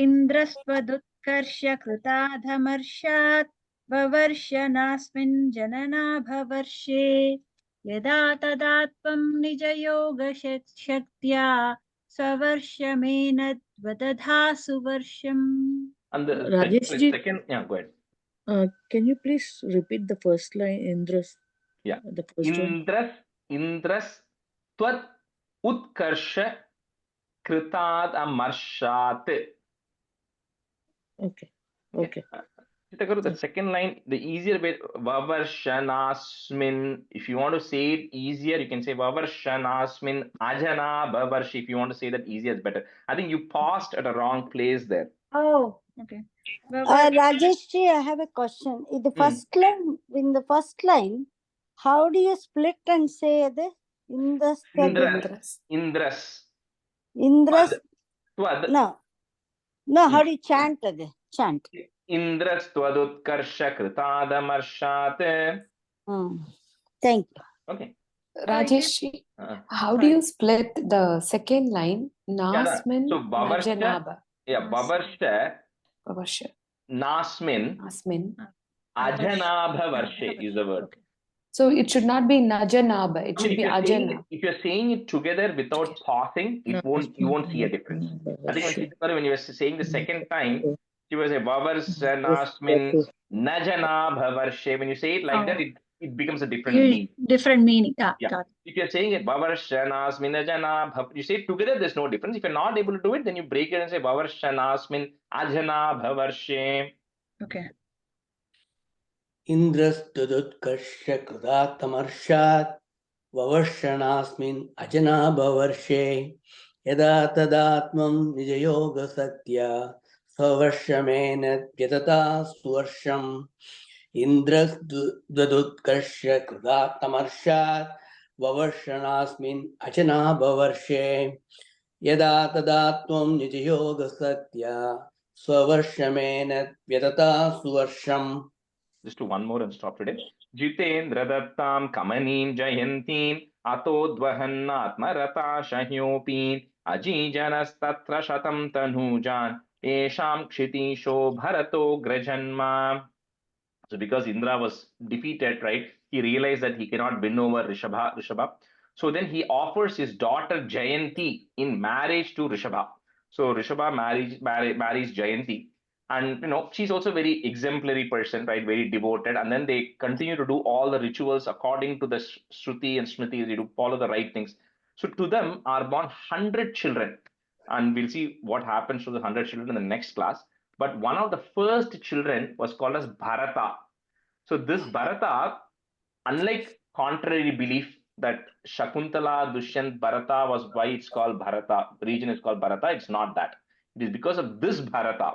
इन्द्रस्त्वदुत्कर्ष कृताधमर्षात् ववर्ष्यनास्मिन् जननाभवर्षे यदा तदा त्वं निजयोगशक्त्या स्ववर्षमेन त्वदधा सुवर्षम्. And the Rajesh ji, second, yeah, go ahead. can you please repeat the first line, Indras? Yeah. The first one. Indras Tvad Utkarsha Kritad Amarshat. Okay. Okay. The second line, the easier way, Vavarshanasmin. If you want to say it easier, you can say Vavarshanasmin Ajana Bavarshi. If you want to say that easier, it's better. I think you paused at a wrong place there. Oh, okay. Rajesh ji, I have a question. In the first line, how do you split and say the Indras? Indras. Tvad. No, how do you chant the chant? Indras Twadutkarsha Kritadamarshate. Thank you. Okay. Rajesh, how do you split the second line? Nasmin So Najanaba. Bavarsha Vavarsha. Nasmin Ajanabha Varshe is the word. Okay. So it should not be Najanaba, it should be Ajana. If you're saying it together without pausing, you won't see a difference. I think when you were saying the second time, you were saying Vavarsha Nasmin Najanabha Varshe. When you say it like that, it becomes a different meaning. Different meaning. Yeah. If you're saying it Vavarshanaasmin Ajana, you say it together, there's no difference. If you're not able to do it, then you break it and say Vavarshanaasmin Ajana Bhavarshe. Okay. Indrastudutkarsha krudatamarşat vavarşanasmin ajana bhavarshe yada tadatmam nijayoga satya savarshamena vyatata suvarsham Indrastudutkarsha krudatamarşat vavarşanasmin ajana bhavarshe yada tadatmam nijayoga satya savarshamena vyatata suvarsham. Just do one more and stop today. Jitendra Dattam Kamanim Jayantim Ato Dvahannatma Rata Shahyopin Ajijanas Tatra Shatam Tanujan Esham Kshitisho Bharato Grajanma. So because Indra was defeated, right, he realized that he cannot win over Rishabha. So then he offers his daughter Jayanti in marriage to Rishabha. So Rishabha marries Jayanti. And she's also a very exemplary person, right? Very devoted. And then they continue to do all the rituals according to the Shruti and Smriti. They do follow the right things. So to them are born 100 children. And we'll see what happens to the 100 children in the next class. But one of the first children was called as Bharata. So this Bharata, unlike contrary belief, that Shakuntala, Dushyant, Bharata was why it's called Bharata. The region is called Bharata. It's not that. It is because of this Bharata.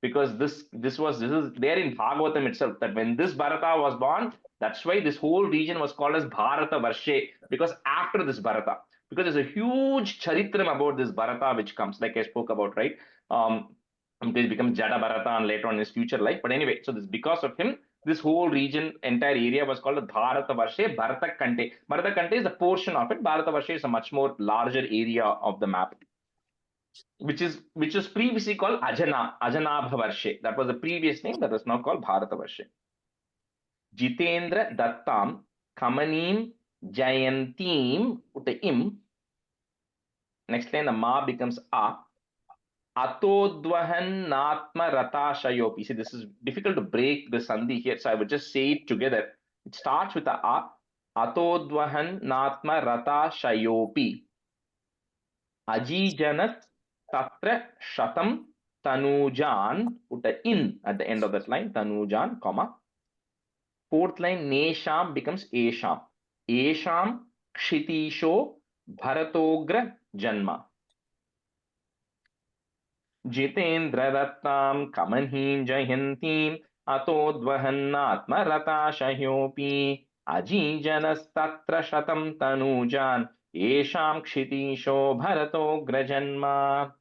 Because this is there in Bhagavatam itself, that when this Bharata was born, that's why this whole region was called as Bharata Varshe, because after this Bharata, because there's a huge charitram about this Bharata which comes, like I spoke about, right? It becomes Jada Bharata and later on in his future life. But anyway, so this because of him, this whole region, entire area was called Bharata Varshe, Bharata Kante. Bharata Kante is a portion of it. Bharata Varshe is a much more larger area of the map, which was previously called Ajanabha Varshe. That was the previous name that was now called Bharata Varshe. Jitendra Dattam Kamanim Jayantim Im. Next line, the Ma becomes A. Atodvahanatma Ratashayopi. See, this is difficult to break the sandhi here, so I would just say it together. It starts with a A. Atodvahanatma Ratashayopi. Ajijanat Tatra Shatam Tanujan. Put a in at the end of that line. Tanujan, comma. Fourth line, Nesham becomes Esham. Esham Kshitisho Bharatogra Janma. Jitendra Dattam Kamanhim Jayantim Atodvahanatma Ratashahyopi Ajijanas Tatra Shatam Tanujan Esham Kshitisho Bharatogra Janma.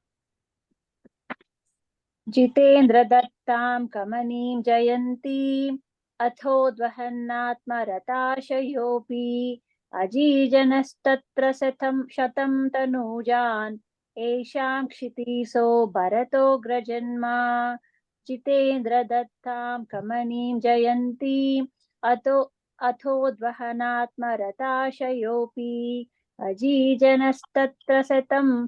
Jitendra Dattam Kamanim Jayanti Athodvahanatma Ratashayopi Ajijanastattra Shatam Tanujan Esham Kshitiso Bharato Grajanma. Jitendra Dattam Kamanim Jayanti Athodvahanatma Ratashayopi Ajijanastattra Shatam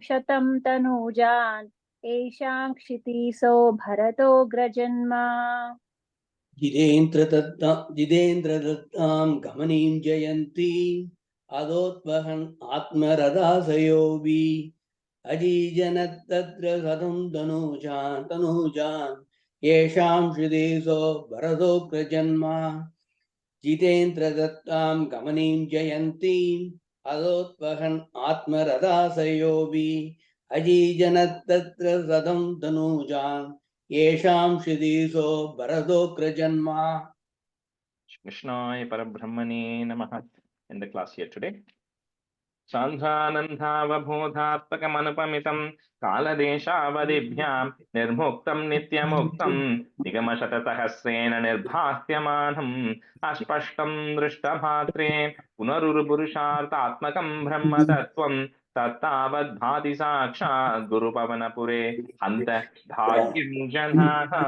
Tanujan Esham Kshitiso Bharato Grajanma. Jidendra Dattam Gamanim Jayanti Adotvahan Atmaradasayobi Ajijanat Tatra Sadam Tanujan Yesham Shrideso Bharato Grajanma. Jitendra Dattam Gamanim Jayanti Adotvahan Atmaradasayobi Ajijanat Tatra Sadam Tanujan Yesham Shridiso Bharadokra Janma. Krishnaya Parabrahmane Namaha. In the class here today. Sandhanandhavabodhatpakamanupamitam Kaladeshavadibhyam Nirmuktam Nityamuktam Nigamashatasahasrena Nirbhastyamanam Ashpashtam Drishtabhatre Punarurupurushartatmakam Brahma Tattvam Tattavad Bhati Sakshat Guru Pavanapure Hanta Bhagyam Janaha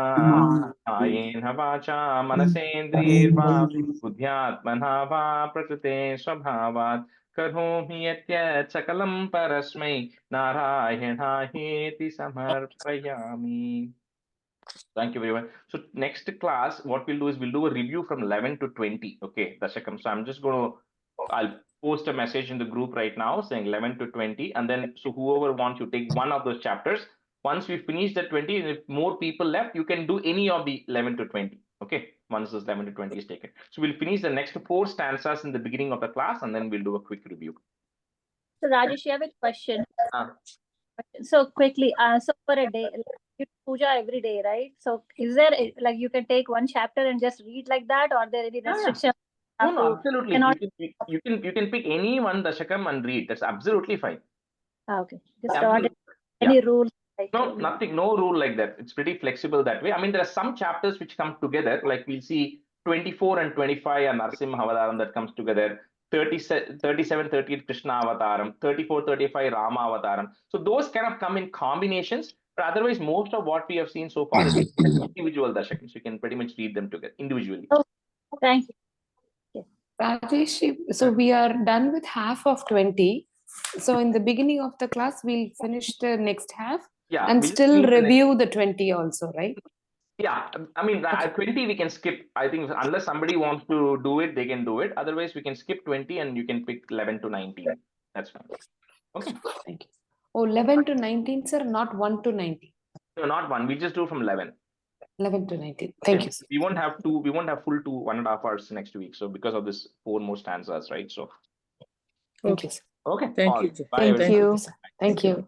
Ayena Vacha Manasendrirva Buddhyatmana Va Prakrite Swabhavat Karomi Yatyat Sakalam Parasmai Narayanaayeti Samarpayami. Thank you very much. So next class, what we'll do is we'll do a review from 11 to 20. Okay, Dasakam. So I'm just going to, I'll post a message in the group right now saying 11 to 20. And then, so whoever wants to take one of those chapters, once we finish the 20, and if more people left, you can do any of the 11 to 20. Okay, once this 11 to 20 is taken. So we'll finish the next 4 stanzas in the beginning of the class, and then we'll do a quick review. So Rajesh, you have a question. So quickly, so for a day, like, you do puja every day, right? So is there like you can take one chapter and just read like that, or are there any restrictions? No, absolutely. You can pick any one Dashakam and read. That's absolutely fine. Okay. Just any rule? Like, no, nothing. No rule like that. It's pretty flexible that way. I mean, there are some chapters which come together. Like we'll see 24 and 25 and Narsimha Avataram that comes together. 37, 38 Krishna Avataram, 34, 35 Rama Avataram. So those kind of come in combinations, but otherwise most of what we have seen so far is individual Dashakams. You can pretty much read them together individually. Oh, thank you. Rajesh, so we are done with half of 20. So in the beginning of the class, we'll finish the next half and still review the 20 also, right? Yeah, I mean, 20 we can skip. I think unless somebody wants to do it, they can do it. Otherwise, we can skip 20 and you can pick 11 to 19. That's fine. Okay. Thank you. Oh, 11 to 19, sir, not 1 to 19. No, not 1. We just do from 11. 11 to 19. Thank you, sir. We won't have full 2.5 hours next week. So because of this 4 more stanzas, right? So Thank you, sir. Okay. Thank All you, right. Jay. Bye, Thank everyone. you. you, sir. Thank you.